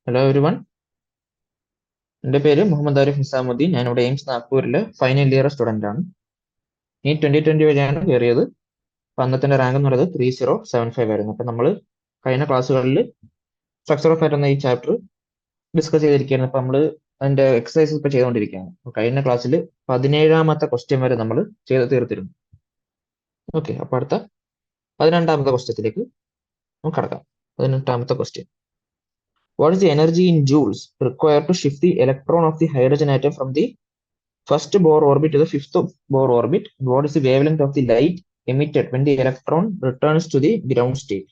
Hello every one. എൻ്റെ പേര് മുഹമ്മദ് ആരിഫ് നിസാമുദ്ദീൻ. ഞാനിവിടെ എയിംസ് നാഗ്പൂരിൽ ഫൈനൽ ഇയർ സ്റ്റുഡൻ്റ് ആണ്. നീറ്റ് 2020 വഴിയാണ് കയറിയത്. അപ്പോൾ അന്നത്തെ റാങ്ക് എന്ന് പറയുന്നത് 3075 ആയിരുന്നു. അപ്പം നമ്മൾ കഴിഞ്ഞ ക്ലാസ്സുകളിൽ സ്ട്രക്ചർ ഓഫ് ഫാറ്റ് എന്ന ഈ ചാപ്റ്റർ ഡിസ്കസ് ചെയ്തിരിക്കുകയാണ്. അപ്പം നമ്മൾ അതിൻ്റെ എക്സസൈസ് ഇപ്പോൾ ചെയ്തുകൊണ്ടിരിക്കുകയാണ്. അപ്പോൾ കഴിഞ്ഞ ക്ലാസ്സിൽ 17ാമത്തെ ക്വസ്റ്റ്യൻ വരെ നമ്മൾ ചെയ്ത് തീർത്തിരുന്നു. ഓക്കെ, അപ്പോൾ അടുത്ത 12ാമത്തെ ക്വസ്റ്റ്യത്തിലേക്ക് നമുക്ക് കടക്കാം. 18ാമത്തെ question. What is the energy in joules required to shift the electron of the hydrogen atom from the first Bohr orbit to the fifth Bohr orbit? What is the wavelength of the light emitted when the electron returns to the ground state?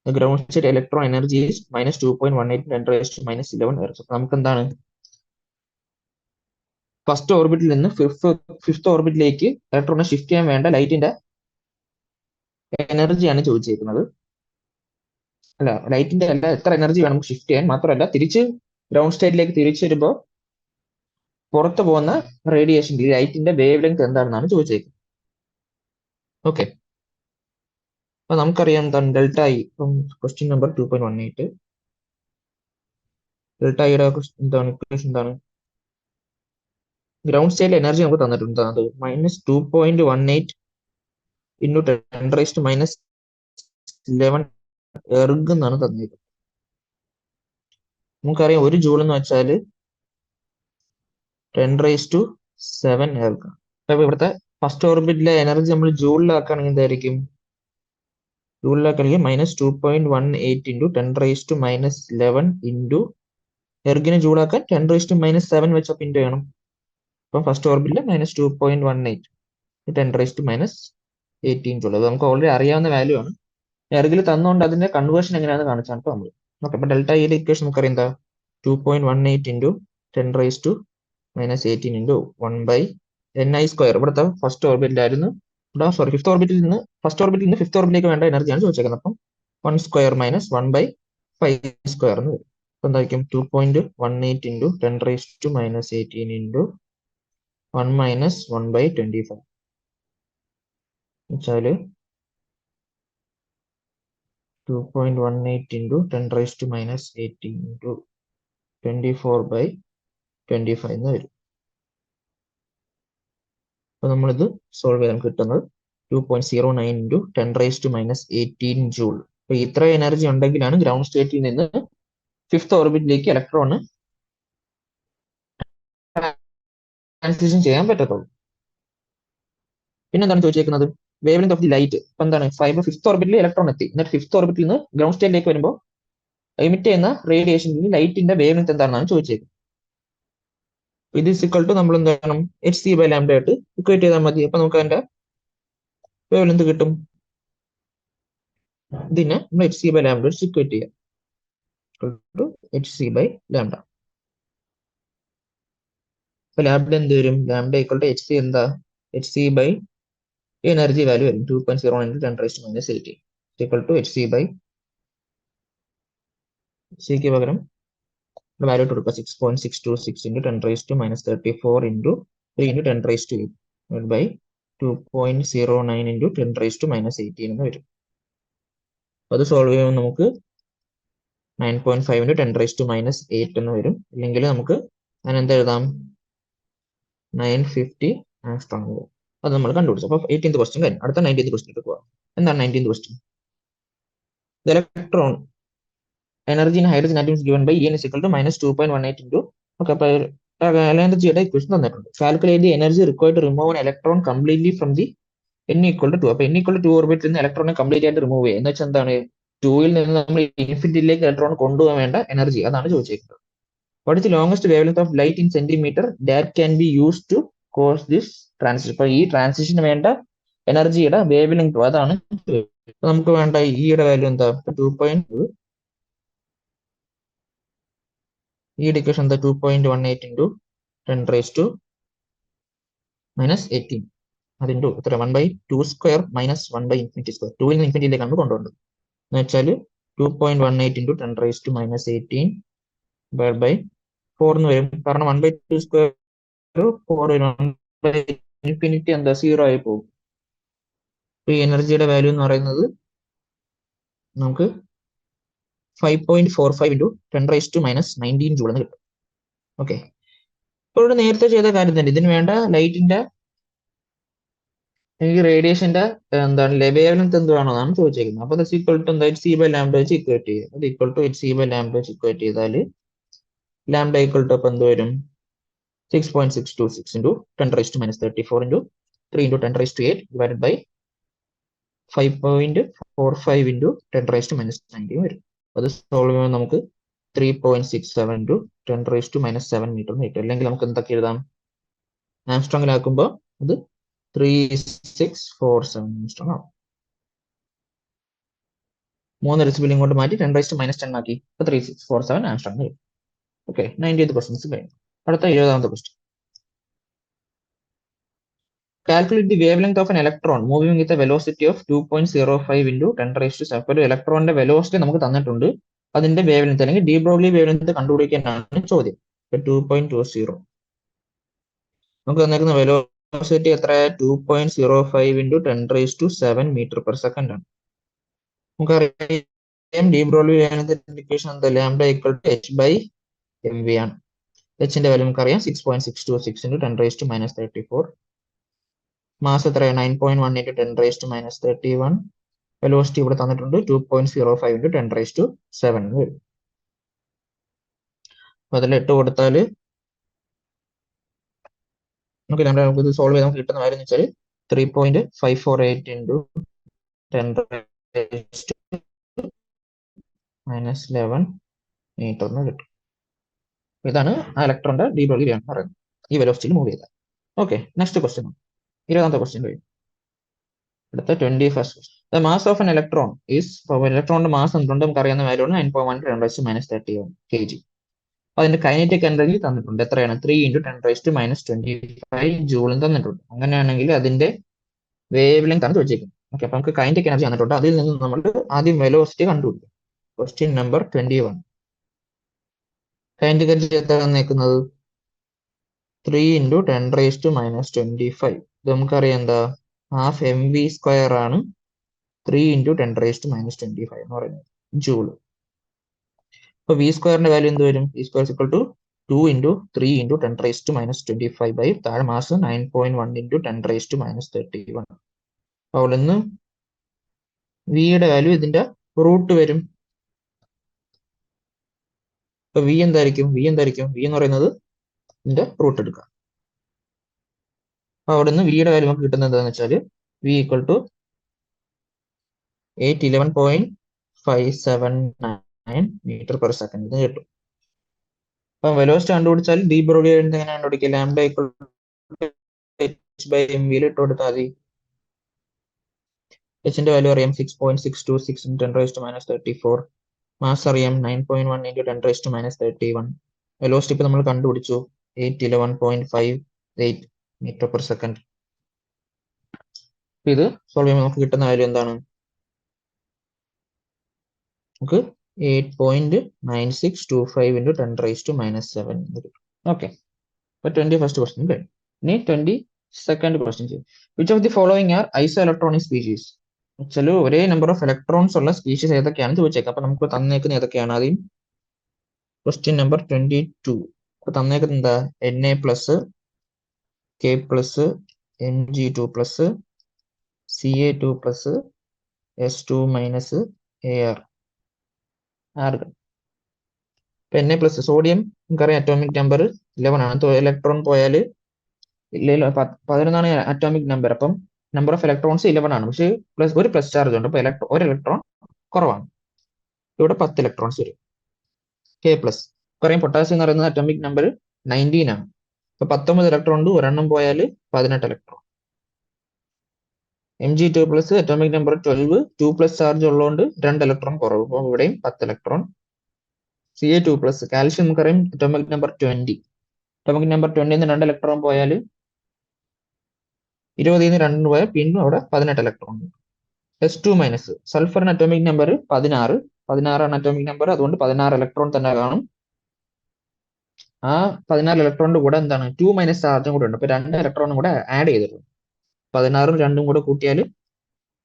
The ground state electron energy is minus 2.18 10 raised to minus 11 ergs. അപ്പോൾ നമുക്ക് എന്താണ് first ഓർബിറ്റിൽ നിന്ന് fifth ഓർബിറ്റിലേക്ക് ഇലക്ട്രോണിനെ shift ചെയ്യാൻ വേണ്ട ലൈറ്റിന്റെ എനർജിയാണ് ചോദിച്ചേക്കുന്നത്. അല്ല, ലൈറ്റിന്റെ അല്ല, എത്ര എനർജി വേണം ഷിഫ്റ്റ് ചെയ്യാൻ. മാത്രമല്ല തിരിച്ച് ഗ്രൗണ്ട് സ്റ്റേറ്റിലേക്ക് തിരിച്ചു വരുമ്പോൾ പുറത്തു പോകുന്ന റേഡിയേഷൻ ലൈറ്റിന്റെ വേവ് ലെങ്ത് എന്താണെന്നാണ് ചോദിച്ചേക്കുന്നത്. ഓക്കെ, അപ്പൊ നമുക്കറിയാം എന്താണ് ഡെൽറ്റ ഐ. ഇപ്പം ക്വസ്റ്റ്യൻ നമ്പർ 2.18. ഡെൽറ്റ ഐയുടെ എന്താണ് ഇക്വേഷൻ എന്താണ്? ഗ്രൗണ്ട് സ്റ്റേറ്റിൽ എനർജി നമുക്ക് തന്നിട്ടുണ്ട്. അത് minus 2.18 into 10 raised to minus 11 erg എന്നാണ് തന്നിരിക്കുന്നത്. നമുക്കറിയാം ഒരു ജൂൾ എന്ന് വെച്ചാൽ 10 raised to 7 എർഗ്. അപ്പൊ ഇവിടുത്തെ ഫസ്റ്റ് ഓർബിറ്റിലെ എനർജി നമ്മൾ ജൂളിലാക്കുകയാണെങ്കിൽ എന്തായിരിക്കും? ജൂളിലാക്കുകയാണെങ്കിൽ minus 2.18 into 10 raised to minus 11 into എർഗിനെ ജൂളാക്കാൻ 10 raised to minus 7 വെച്ച് ഇൻറ്റു ചെയ്യണം. അപ്പം ഫസ്റ്റ് ഓർബിറ്റിൽ minus 2.18 10 raised to minus 18 joule. അത് നമുക്ക് ഓൾറെഡി അറിയാവുന്ന വാല്യൂ ആണ്. എർഗിൽ തന്നുകൊണ്ട് അതിന്റെ കൺവേർഷൻ എങ്ങനെയാണെന്ന് കാണിച്ചാണ് ഇപ്പോൾ നമ്മൾ. ഓക്കെ, അപ്പൊ ഡെൽറ്റ ഐയുടെ ഇക്വേഷൻ നമുക്കറിയാം എന്താ? 2.18 into 10 raised to minus 18 into 1/ni². ഇവിടുത്തെ ഫസ്റ്റ് ഓർബിറ്റിലായിരുന്നു. ഇവിടെ സോറി ഫിഫ്ത്ത് ഓർബിറ്റിൽ നിന്ന് ഫസ്റ്റ് ഓർബിറ്റിൽ നിന്ന് ഫിഫ്ത്ത് ഓർബിറ്റിലേക്ക് വേണ്ട എനർജിയാണ് ചോദിച്ചേക്കുന്നത്. അപ്പം 1² മൈനസ് 1/5² എന്ന് വരും. അപ്പൊ എന്തായിരിക്കും? 2.18 into 10 raised to minus 18 into 1 minus 1/25 വെച്ചാൽ 2.18 into 10 raised to minus 18 into 24/25 എന്ന് വരും. അപ്പൊ നമ്മളിത് സോൾവ് ചെയ്താൽ കിട്ടുന്നത് 2.09 into 10 raised to minus 18 joule. അപ്പൊ ഇത്ര എനർജി ഉണ്ടെങ്കിലാണ് ഗ്രൗണ്ട് സ്റ്റേറ്റിൽ നിന്ന് ഫിഫ്ത്ത് ഓർബിറ്റിലേക്ക് ഇലക്ട്രോണ് ട്രാൻസിഷൻ ചെയ്യാൻ പറ്റത്തുള്ളൂ. പിന്നെ എന്താണ് ചോദിച്ചേക്കുന്നത്? Wavelength of the light. ഇപ്പൊ എന്താണ്? ഫിഫ്ത്ത് ഓർബിറ്റിൽ ഇലക്ട്രോൺ എത്തി. എന്നിട്ട് ഫിഫ്ത്ത് ഓർബിറ്റിൽ നിന്ന് ഗ്രൗണ്ട് സ്റ്റേറ്റിലേക്ക് വരുമ്പോൾ എമിറ്റ് ചെയ്യുന്ന റേഡിയേഷനിൽ ലൈറ്റിന്റെ വേവ് ലെങ്ത് എന്താണെന്നാണ് ചോദിച്ചേക്കുന്നത്. ഇത് ഇക്വൽ ടു നമ്മൾ എന്ത് ചെയ്യണം? hc/λ ആയിട്ട് ഇക്വേറ്റ് ചെയ്താൽ മതി. അപ്പൊ നമുക്ക് അതിന്റെ വേവ് ലെങ്ത് കിട്ടും. ഇതിനെ നമ്മൾ hc/λ വെച്ച് ഇക്വേറ്റ് ചെയ്യാം. hc/λ. അപ്പൊ ലാംഡ എന്ത് വരും? ലാംഡ ഈക്വൽ ടു hc എന്താ? hc/ എനർജി വാല്യൂ വരും 2.09 into 10 raised to minus 18 equal to hc/c പകരം വാല്യൂ ഇട്ട് കൊടുക്കുക. 6.626 into 10 raised to minus 34 into 3 into 10 raised to 8 by 2.09 into 10 raised to minus 18 എന്ന് വരും. അത് സോൾവ് ചെയ്യുമ്പോൾ നമുക്ക് 9.5 ഇൻറ്റു 10 raised to minus 8 എന്ന് വരും. അല്ലെങ്കിൽ നമുക്ക് അതിനെന്ത് എഴുതാം? 950 ആംസ്ട്രോങ് വരും. അത് നമ്മൾ കണ്ടുപിടിച്ചു. അപ്പോൾ 18th ക്വസ്റ്റ്യൻ കഴിഞ്ഞു. അടുത്ത 19th ക്വസ്റ്റ്യൻ പോവാം. എന്താണ് 19th question? The electron energy in hydrogen atoms given by En is equal to minus 2.18 into okay. അപ്പോൾ എനർജിയുടെ ഇക്വേഷൻ തന്നിട്ടുണ്ട്. Calculate the energy required to remove an electron completely from the n equal to 2. അപ്പൊ n equal to 2 ഓർബിറ്റിൽ നിന്ന് ഇലക്ട്രോണിനെ complete ആയിട്ട് remove ചെയ്യുക എന്ന് വെച്ചാൽ എന്താണ്? 2ൽ നിന്ന് നമ്മൾ ഇൻഫിനിറ്റിയിലേക്ക് ഇലക്ട്രോൺ കൊണ്ടുപോകാൻ വേണ്ട എനർജി, അതാണ് ചോദിച്ചേക്കുന്നത്. What is the longest wavelength of light in centimetre that can be use to cause this transition. അപ്പൊ ഈ ട്രാൻസിഷന് വേണ്ട എനർജിയുടെ വേവ് ലെങ്ത് അതാണ് നമുക്ക് വേണ്ട. ഈയുടെ വാല്യൂ എന്താ? 2. ഈ ഇക്വേഷൻ എന്താ? 2.18 ഇൻറ്റു 10 raised to minus 18 അതിൻ്റെ എത്ര? 1/2² മൈനസ് 1/∞². 2ൽ നിന്ന് ഇൻഫിനിറ്റിയിലേക്കാണ് കൊണ്ടുപോകേണ്ടത് എന്ന് വെച്ചാൽ 2.18 into 10 raised to minus 18 by 4 എന്ന് വരും. കാരണം 1/2² 4 ഇൻഫിനിറ്റി എന്താ? 0 ആയി പോകും. ഈ എനർജിയുടെ വാല്യൂ എന്ന് പറയുന്നത് നമുക്ക് 5.45 into 10 raised to minus 19 joule എന്ന് കിട്ടും. ഓക്കെ, ഇപ്പോൾ ഇവിടെ നേരത്തെ ചെയ്ത കാര്യം തന്നെ. ഇതിന് വേണ്ട ലൈറ്റിന്റെ ഈ റേഡിയേഷന്റെ എന്താണ് വേവ് ലെങ്ത് എന്തുവാണെന്നാണ് ചോദിച്ചേക്കുന്നത്. അപ്പൊ ഈക്വൽ ടു എന്താ, സി ബൈ ലാംഡ വെച്ച് ഇക്വേറ്റ് ചെയ്യുക. അത് equal to C by lambda വെച്ച് ഇക്വേറ്റ് ചെയ്താൽ ലാംഡ ഈക്വൽ ടു അപ്പൊ എന്ത് വരും, 6.626 into 10 raised to minus 34 into 3 into 10 raised to 8 divided by 5.45 into 10 raised to minus 19 വരും. അത് സോൾവ് ചെയ്യുമ്പോൾ നമുക്ക് 3.67 into 10 raised to minus 7 metre എന്ന് കിട്ടും. അല്ലെങ്കിൽ നമുക്ക് എന്തൊക്കെ എഴുതാം, ആംസ്ട്രോങ്ങിലാക്കുമ്പോൾ അത് 3647 ആംസ്ട്രോങ് ആവും. 3 ഡെസിബിൾ ഇങ്ങോട്ട് മാറ്റി 10 raised to minus 10 ആക്കി, 3647 ആംസ്ട്രോങ് വരും. ഓക്കെ, 90th ക്വസ്റ്റ്യൻസ് കഴിഞ്ഞു. അടുത്ത 70th question. Calculate the wavelength of an electron moving with a velocity of 2.05 into 10 raised to 7. ഒരു ഇലക്ട്രോണിന്റെ വെലോസിറ്റി നമുക്ക് തന്നിട്ടുണ്ട്, അതിന്റെ വേവ് ലെങ്ത് അല്ലെങ്കിൽ ഡി ബ്രോഗ്ലി വേവ് ലെങ്ത് കണ്ടുപിടിക്കാനാണ് ചോദ്യം. 2.20 നമുക്ക് തന്നിരിക്കുന്ന വെലോസിറ്റി എത്ര, 2.05 into 10 raised to 7 metre per second ആണ്. നമുക്കറിയാം de Broglie wavelength indication എന്താ, lambda equal to h by mv ആണ്. എച്ചിന്റെ വാല്യൂ നമുക്കറിയാം 6.626 into 10 raised to minus 34. Mass എത്ര, 9.1 into 10 raised to minus 31. Velocity ഇവിടെ തന്നിട്ടുണ്ട് 2.05 into 10 raised to 7 വരും. അപ്പൊ അതിൽ 8 കൊടുത്താൽ നമുക്ക് ഇത് സോൾവ് ചെയ്ത് നമുക്ക് കിട്ടുന്ന കാര്യം എന്ന് വെച്ചാൽ 3.548 into 10 raised to minus 11 metre എന്ന് കിട്ടും. ഇതാണ് ആ ഇലക്ട്രോണിന്റെ ഡി ബ്രോഗ്ലി വേവ് പറയുന്നത്, ഈ വെലോസിറ്റിയിൽ മൂവ് ചെയ്താൽ. Okay, next question, 20th question കഴിഞ്ഞു. അടുത്ത 21st question. The mass of an electron is, ഇലക്ട്രോണിന്റെ മാസ് എന്തുണ്ട് നമുക്ക് അറിയാവുന്ന വാല്യൂ ആണ് 9.1 10 raised to minus 31 kg. അതിന്റെ കൈനറ്റിക് എനർജി തന്നിട്ടുണ്ട്, എത്രയാണ്, 3 into 10 raised to minus 25 ജൂളും തന്നിട്ടുണ്ട്. അങ്ങനെയാണെങ്കിൽ അതിന്റെ വേവ് ലെങ്ത് ആണ് ചോദിച്ചിരിക്കുന്നത്. ഓക്കെ, അപ്പൊ നമുക്ക് കൈനറ്റിക് എനർജി തന്നിട്ടുണ്ട്, അതിൽ നിന്ന് നമ്മൾ ആദ്യം വെലോസിറ്റി കണ്ടുപിടിക്കും. Question number 21. കൈനറ്റിക് എനർജി എത്ര തന്നേക്കുന്നത്, 3 into 10 raised to minus 25. ഇത് നമുക്കറിയാം എന്താ, ഹാഫ് mv² ആണ് 3 into 10 raised to minus 25 എന്ന് പറയുന്നത് ജൂൾ. അപ്പൊ v²ന്റെ വാല്യൂ എന്ത് വരും, v² equal to 2 into 3 into 10 raised to minus 25 by താഴെ mass 9.1 into 10 raised to minus 31. അവിടെ നിന്ന് വിയുടെ വാല്യൂ ഇതിന്റെ റൂട്ട് വരും. അപ്പൊ വി എന്തായിരിക്കും, വി എന്ന് പറയുന്നത് ഇതിന്റെ റൂട്ട് എടുക്കാം. അപ്പൊ അവിടെ നിന്ന് വിയുടെ വാല്യൂ നമുക്ക് കിട്ടുന്നത് എന്താണെന്ന് വെച്ചാൽ v equal to 811.579 metre per second ഇത് കിട്ടും. അപ്പൊ വെലോസിറ്റി കണ്ടുപിടിച്ചാൽ ഡി ബ്രോഗ്ലി എങ്ങനെ കണ്ടുപിടിക്കുക, lambda equal to h by mv ഇട്ട് കൊടുത്താൽ മതി. എച്ചിന്റെ വാല്യൂ അറിയാം 6.626 into 10 raised to minus 34. Mass അറിയാം 9.1 into 10 raised to minus 31. Velocity ഇപ്പൊ നമ്മൾ കണ്ടുപിടിച്ചു 811.58 മീറ്റർ പെർ സെക്കൻഡ്. ഇത് സോൾവ് ചെയ്യുമ്പോൾ നമുക്ക് കിട്ടുന്ന വാല്യൂ എന്താണ്, നമുക്ക് 8.9625 into 10 raised to minus 7 എന്ന് കിട്ടും. ഓക്കെ, അപ്പൊ 21st ക്വസ്റ്റ്യൻ കഴിഞ്ഞു. ഇനി 22nd ക്വസ്റ്റ്യൻ ചെയ്യും. Which of the following are iso electronic species. വെച്ചാൽ ഒരേ നമ്പർ ഓഫ് ഇലക്ട്രോൺസ് ഉള്ള സ്പീഷീസ് ഏതൊക്കെയാണ് ചോദിച്ചേക്കാം. അപ്പൊ നമുക്ക് തന്നേക്കുന്ന ഏതൊക്കെയാണ്, ആദ്യം ക്വസ്റ്റ്യൻ നമ്പർ 22. അപ്പൊ തന്നേക്കുന്നത് എന്താ, Na+, K+, Mg2+, Ca2+, S2 Ar. Argon. ഇപ്പൊ Na+, സോഡിയം നമുക്കറിയാം അറ്റോമിക് നമ്പർ 11 ആണ്. ഇലക്ട്രോൺ പോയാൽ 11 അറ്റോമിക് നമ്പർ. അപ്പം നമ്പർ ഓഫ് ഇലക്ട്രോൺസ് 11 ആണ്, പക്ഷേ ഒരു പ്ലസ് ചാർജ് ഉണ്ട്. അപ്പൊ ഒരു ഇലക്ട്രോൺ കുറവാണ്, ഇവിടെ 10 ഇലക്ട്രോൺസ് വരും. K+, പറയാം പൊട്ടാസ്യം എന്ന് പറയുന്നത് അറ്റോമിക് നമ്പർ 19 ആണ്. അപ്പൊ 19 ഇലക്ട്രോൺ ഉണ്ട്, ഒരെണ്ണം പോയാൽ 18 electron. Mg2+ atomic number 12, 2+ charge ഉള്ളതുകൊണ്ട് 2 ഇലക്ട്രോൺ കുറവ്, അപ്പൊ ഇവിടെയും 10 ഇലക്ട്രോൺ. Ca2+, കാൽഷ്യം നമുക്കറിയാം atomic number 20. Atomic number 20 2 electron പോയാൽ 20 2 പോയാൽ വീണ്ടും അവിടെ 18 ഇലക്ട്രോൺ. S2-, സൾഫറിന് അറ്റോമിക് നമ്പർ 16 ആണ് അറ്റോമിക് നമ്പർ, അതുകൊണ്ട് 16 ഇലക്ട്രോൺ തന്നെ കാണും. ആ 16 ഇലക്ട്രോണിന്റെ കൂടെ എന്താണ് 2- ചാർജും കൂടെ ഉണ്ട്. അപ്പൊ 2 ഇലക്ട്രോണും കൂടെ ആഡ് ചെയ്തിട്ടുണ്ട്. 16ഉം 2ഉം കൂടെ കൂട്ടിയാൽ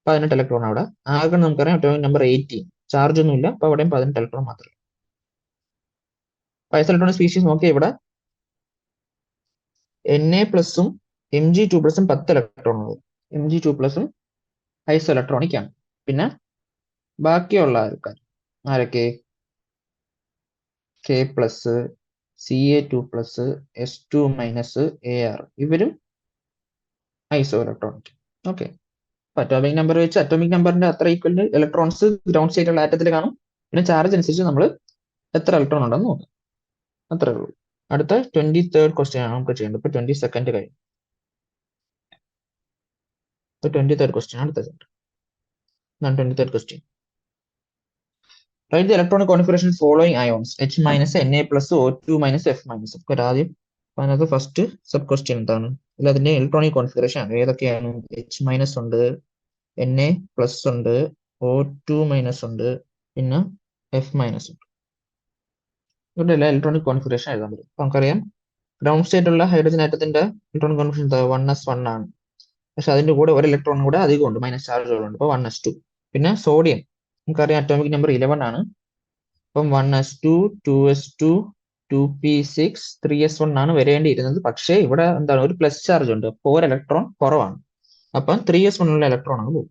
18 ഇലക്ട്രോൺ അവിടെ. ആർഗൺ നമുക്കറിയാം അറ്റോമിക് നമ്പർ 18. ചാർജ് ഒന്നും ഇല്ല. അപ്പൊ അവിടെയും 18 ഇലക്ട്രോൺ മാത്രമേ. ഐസോഇലക്ട്രോണിക് സ്പീഷീസ് നോക്കിയാൽ ഇവിടെ Na+ഉം Mg2+ഉം 10 ഇലക്ട്രോൺ ഉള്ളൂ. Mg2+ഉം ഐസോഇലക്ട്രോണിക് ആണ്. പിന്നെ ബാക്കിയുള്ള ആൾക്കാർ ആരൊക്കെ? K+, Ca2+, S2-, Ar ഇവരും ഐസോഇലക്ട്രോണിക്. ഓക്കെ. അറ്റോമിക് നമ്പർ വെച്ച് അറ്റോമിക് നമ്പറിന്റെ അത്ര ഈക്വൽ ഇലക്ട്രോൺസ് ഗ്രൗണ്ട് സ്റ്റേറ്റ് ഉള്ള ആറ്റത്തിൽ കാണും. പിന്നെ ചാർജ് അനുസരിച്ച് നമ്മൾ എത്ര ഇലക്ട്രോൺ ഉണ്ടെന്ന് നോക്കാം. അത്രേ ഉള്ളൂ. അടുത്ത 23rd ക്വസ്റ്റ്യൻ ആണ് നമുക്ക് ചെയ്യേണ്ടത്. ഇപ്പൊ 22nd കഴിഞ്ഞു. ഇപ്പൊ 23rd ക്വസ്റ്റ്യൻ അടുത്ത chapter. 23rd question. Write the electronic configuration following ions H-, Na+, O2-, F-. ഒരു ആദ്യം അതിനകത്ത് ഫസ്റ്റ് സബ് ക്വസ്റ്റ്യൻ എന്താണ്? അല്ല അതിന്റെ ഇലക്ട്രോണിക് കോൺഫിഗറേഷൻ ആണ്. ഏതൊക്കെയാണ്? H- ഉണ്ട്, Na+ ഉണ്ട്, O2- ഉണ്ട്, പിന്നെ F- ഉണ്ട്. ഇവരുടെ എല്ലാ ഇലക്ട്രോണിക് കോൺഫിഗറേഷൻ എഴുതാൻ പറ്റും. അപ്പൊ നമുക്കറിയാം ഗ്രൗണ്ട് സ്റ്റേറ്റ് ഉള്ള ഹൈഡ്രജൻ ആറ്റത്തിന്റെ ഇലക്ട്രോണിക് കോൺഫിഗറേഷൻ 1s1 ആണ്. പക്ഷെ അതിന്റെ കൂടെ ഒരു ഇലക്ട്രോൺ കൂടെ അധികം ഉണ്ട്, മൈനസ് ചാർജുകളുണ്ട്. അപ്പൊ 1s2. പിന്നെ സോഡിയം നമുക്കറിയാം അറ്റോമിക് നമ്പർ 11 ആണ്. അപ്പം 1s2, 2s2, 2p6, 3s1 ആണ് വരേണ്ടിയിരുന്നത്. പക്ഷേ ഇവിടെ എന്താണ്, ഒരു പ്ലസ് ചാർജ് ഉണ്ട്. അപ്പോൾ ഒരു ഇലക്ട്രോൺ കുറവാണ്. അപ്പം 3s1 ഉള്ള ഇലക്ട്രോൺ ആണ് പോകും.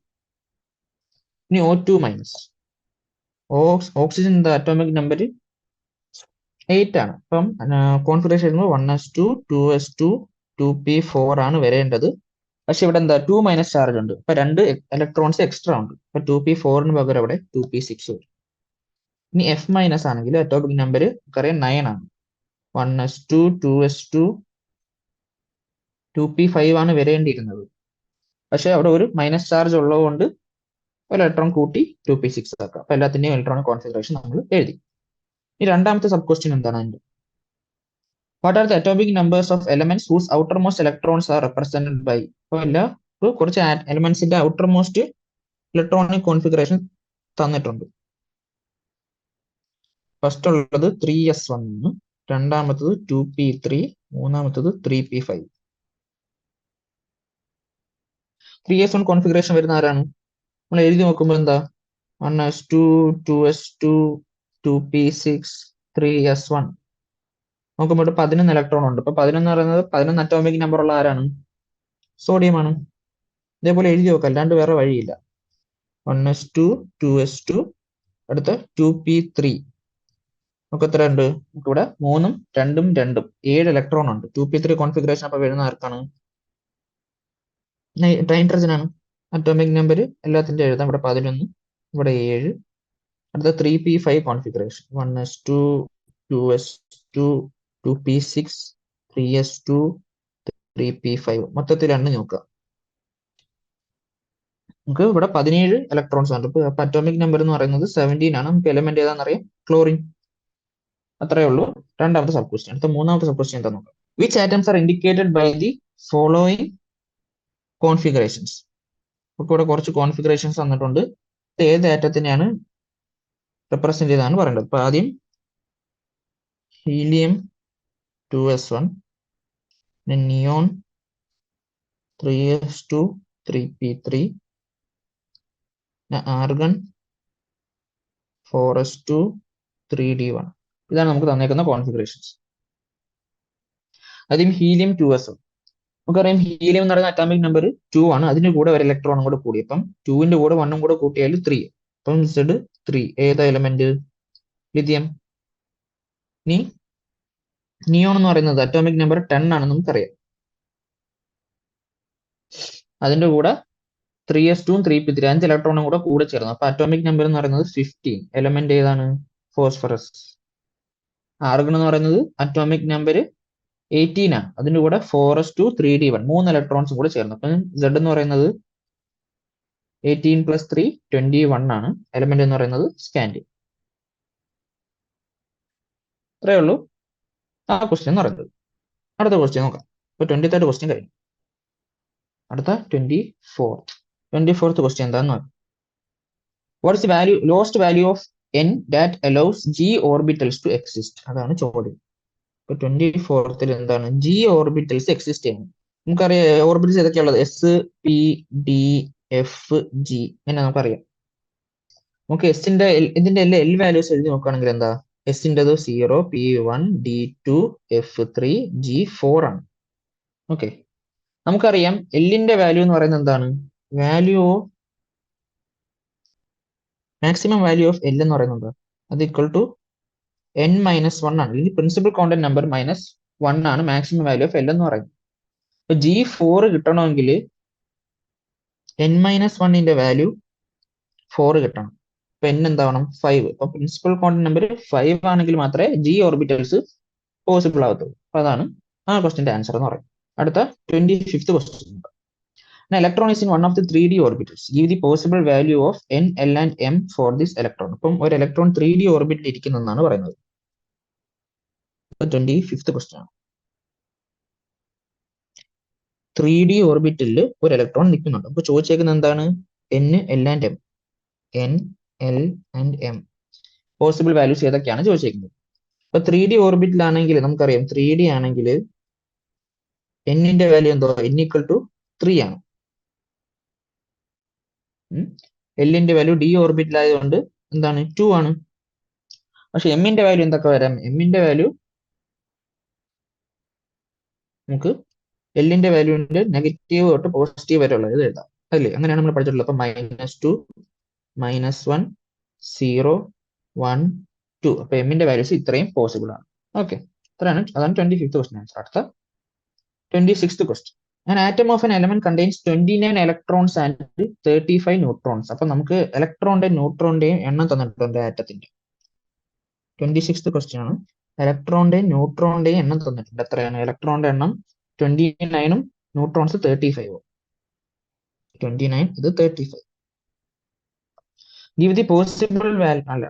ഇനി O2-. ഓക്സിജൻ അറ്റോമിക് നമ്പർ 8 ആണ്. അപ്പം കോൺഫിഗറേഷൻ 1s2, 2s2, 2p4 ആണ് വരേണ്ടത്. പക്ഷെ ഇവിടെ എന്താ 2- ചാർജ് ഉണ്ട്. അപ്പൊ 2 ഇലക്ട്രോൺസ് എക്സ്ട്രാ ഉണ്ട്. അപ്പൊ 2p4 പകരം അവിടെ 2p6 വരും. ഇനി F- ആണെങ്കിൽ അറ്റോമിക് നമ്പർ നമുക്കറിയാം 9 ആണ്. 1s2, 2s2, 2p5 ആണ് വരേണ്ടിയിരുന്നത്. പക്ഷെ അവിടെ ഒരു മൈനസ് ചാർജ് ഉള്ളതുകൊണ്ട് ഒരു ഇലക്ട്രോൺ കൂട്ടി 2p6 ആക്കാം. അപ്പൊ എല്ലാത്തിന്റെയും ഇലക്ട്രോണിക് കോൺഫിഗറേഷൻ നമ്മൾ എഴുതി. ഈ രണ്ടാമത്തെ സബ് ക്വസ്റ്റ്യൻ എന്താണ് അതിന്റെ? What are the atomic numbers of elements whose outermost electrons are represented by? അപ്പോൾ കുറച്ച് എലമെന്റ്സിന്റെ ഔട്ടർ മോസ്റ്റ് ഇലക്ട്രോണിക് കോൺഫിഗറേഷൻ തന്നിട്ടുണ്ട്. ഫസ്റ്റ് ഉള്ളത് 3s1, രണ്ടാമത്തത് 2p3, മൂന്നാമത്തത് 3p5. 3s1 കോൺഫിഗറേഷൻ വരുന്ന ആരാണ്? നമ്മൾ എഴുതി നോക്കുമ്പോൾ എന്താ? 1s2, 2s2, 2p6, 3s1. നോക്കുമ്പോൾ 11 ഇലക്ട്രോൺ ഉണ്ട്. അപ്പൊ 11 പറയുന്നത് 11 അറ്റോമിക് നമ്പർ ഉള്ള ആരാണ്? സോഡിയം ആണ്. ഇതേപോലെ എഴുതി നോക്കാം, അല്ലാണ്ട് വേറെ വഴിയില്ല. 1s2, 2s2, അടുത്ത 2p3. നമുക്ക് എത്ര ഉണ്ട്? നമുക്ക് ഇവിടെ 3ഉം 2ഉം 2ഉം 7 ഇലക്ട്രോൺ ഉണ്ട്. 2p3 കോൺഫിഗറേഷൻ അപ്പൊ വരുന്ന ആർക്കാണ്? നൈട്രജൻ ആണ്. അറ്റോമിക് നമ്പർ എല്ലാത്തിന്റെ എഴുതാം. ഇവിടെ 11, ഇവിടെ 7. അടുത്ത 3p5 configuration 1s2, 2s2, 2p6, 3s2, 3p5. മൊത്തത്തിൽ എണ്ണം നോക്കുക. നമുക്ക് ഇവിടെ 17 ഇലക്ട്രോൺസ് ഉണ്ട്. അപ്പൊ അറ്റോമിക് നമ്പർ എന്ന് പറയുന്നത് 17 ആണ്. നമുക്ക് എലിമെന്റ് ഏതാണെന്നറിയാം, ക്ലോറിൻ. അത്രേ ഉള്ളൂ രണ്ടാമത്തെ സബ് ക്വസ്റ്റ്യൻ. അടുത്ത മൂന്നാമത്തെ സബ് ക്വസ്റ്റ്യൻ എന്താ നോക്കാം. Which atoms are indicated by the following configurations? നമുക്ക് ഇവിടെ കുറച്ച് കോൺഫിഗറേഷൻസ് തന്നിട്ടുണ്ട്. ഏത് ആറ്റത്തിനെയാണ് റെപ്രസെന്റ് ചെയ്താണ് പറയേണ്ടത്. അപ്പൊ ആദ്യം helium 2s1, neon 3s2, 3p3, argon 4s2, 3d1. ഇതാണ് നമുക്ക് തന്നേക്കുന്ന കോൺഫിഗറേഷൻസ്. ആദ്യം ഹീലിയം 2s1. നമുക്കറിയാം ഹീലിയം എന്ന് പറയുന്ന അറ്റോമിക് നമ്പർ 2 ആണ്. അതിന്റെ കൂടെ ഒരു ഇലക്ട്രോണും കൂടെ കൂടി. അപ്പം 2ന്റെ കൂടെ 1ഉം കൂടെ കൂട്ടിയാൽ 3. അപ്പം Z3 ഏതാ എലമെന്റ്? ലിഥിയം. ഇനി നിയോൺ എന്ന് പറയുന്നത് അറ്റോമിക് നമ്പർ 10 ആണെന്ന് നമുക്കറിയാം. അതിന്റെ കൂടെ 3s2ഉം 3p3 5 ഇലക്ട്രോണും കൂടെ ചേർന്നു. അപ്പൊ അറ്റോമിക് നമ്പർ എന്ന് പറയുന്നത് 15. എലമെന്റ് ഏതാണ്? ഫോസ്ഫറസ്. ആർഗൺ എന്ന് പറയുന്നത് അറ്റോമിക് നമ്പർ 18 ആണ്. അതിന്റെ കൂടെ 4s2, 3d1 3 ഇലക്ട്രോൺസും കൂടെ ചേർന്നു. അപ്പം Z എന്ന് പറയുന്നത് 18 + 3 21 ആണ്. എലമെന്റ് എന്ന് പറയുന്നത് സ്കാൻഡിയം. അത്രേ ഉള്ളൂ ആ ക്വസ്റ്റ്യൻ എന്ന് പറയുന്നത്. അടുത്ത ക്വസ്റ്റ്യൻ നോക്കാം. ഇപ്പൊ 23rd ക്വസ്റ്റ്യൻ കഴിഞ്ഞു. അടുത്ത 24th ക്വസ്റ്റ്യൻ എന്താന്ന് നോക്കാം. What is value lost value of n that allows g orbitals to exist? അതാണ് ചോദ്യം. ഇപ്പൊ 24th എന്താണ്? g ഓർബിറ്റൽസ് എക്സിസ്റ്റ് ചെയ്യുന്നത്. നമുക്കറിയാം orbitals ഏതൊക്കെയുള്ളത്? s, p, d, f, g. ഇങ്ങനെ നമുക്കറിയാം. നമുക്ക് എസിന്റെ ഇതിന്റെ എല്ലാ എൽ വാല്യൂസ് എഴുതി നോക്കുകയാണെങ്കിൽ എന്താ എസിൻ്റെത് 0 P1 D2 F3 G4 ആണ്. ഓക്കെ, നമുക്കറിയാം എല്ലിന്റെ വാല്യൂ എന്ന് പറയുന്നത് എന്താണ്? Value of maximum value of L എന്ന് പറയുന്നത് അത് ഈക്വൽ ടു n മൈനസ് 1 ആണ്. അല്ലെങ്കിൽ പ്രിൻസിപ്പൽ കോണ്ടന്റ് നമ്പർ മൈനസ് 1 ആണ് മാക്സിമം വാല്യൂ ഓഫ് എൽ എന്ന് പറയുന്നത്. അപ്പൊ G4 കിട്ടണമെങ്കിൽ n മൈനസ് 1ന്റെ വാല്യൂ 4 കിട്ടണം. അപ്പൊ n എന്താവണം 5. അപ്പൊ പ്രിൻസിപ്പൽ കോണ്ടന്റ് നമ്പർ 5 ആണെങ്കിൽ മാത്രമേ G ഓർബിറ്റൽസ് പോസിബിൾ ആവത്തുള്ളൂ. അപ്പൊ അതാണ് ആ ക്വസ്റ്റിന്റെ ആൻസർ എന്ന് പറയുന്നത്. അടുത്ത 25th question. An electron is in one of the 3D orbitals. Give the possible value of n, l and m for this electron. അപ്പം ഒരു ഇലക്ട്രോൺ 3D ഓർബിറ്റിൽ ഇരിക്കുന്നതെന്നാണ് പറയുന്നത്. 25th ക്വസ്റ്റ്യൻ ആണ്. 3D ഓർബിറ്റിൽ ഒരു ഇലക്ട്രോൺ നിൽക്കുന്നുണ്ട്. അപ്പൊ ചോദിച്ചേക്കുന്നത് എന്താണ്? n, l and m. n, l and m possible values ഏതൊക്കെയാണ് ചോദിച്ചേക്കുന്നത്. അപ്പൊ 3D ഓർബിറ്റിലാണെങ്കിൽ നമുക്കറിയാം 3D ആണെങ്കിൽ n-ന്റെ വാല്യൂ എന്തോ n ഈക്വൽ ടു 3 ആണ്. എല്ലിന്റെ വാല്യൂ ഡി ഓർബിറ്റിൽ ആയതുകൊണ്ട് എന്താണ് 2 ആണ്. പക്ഷെ എമ്മിന്റെ വാല്യൂ എന്തൊക്കെ വരാം? എമ്മിന്റെ വാല്യൂ നമുക്ക് എല്ലിന്റെ വാല്യൂവിന്റെ നെഗറ്റീവ് തൊട്ട് പോസിറ്റീവ് വരെ ഉള്ളത് എഴുതാം അല്ലേ? അങ്ങനെയാണ് നമ്മൾ പഠിച്ചിട്ടുള്ളത്. അപ്പൊ -2 -1 0 1 2. അപ്പൊ എമ്മിന്റെ വാല്യൂസ് ഇത്രയും പോസിബിൾ ആണ്. ഓക്കെ, അതാണ് 25th ക്വസ്റ്റ്യൻ ആൻസർ. അടുത്ത 26th question. An atom of an element contains 29 electrons and 35 neutrons. അപ്പൊ നമുക്ക് ഇലക്ട്രോണിന്റെയും ന്യൂട്രോണിന്റെയും എണ്ണം തന്നിട്ടുണ്ട് ആറ്റത്തിന്റെ. 26th ക്വസ്റ്റ്യൻ ആണ്. ഇലക്ട്രോണിന്റെയും ന്യൂട്രോണിന്റെയും എണ്ണം തന്നിട്ടുണ്ട്. എത്രയാണ്? ഇലക്ട്രോണിന്റെ എണ്ണം 29ഉം ന്യൂട്രോൺസ് 35ഉം. 29 ഇത് 35. Give the possible value. അല്ല,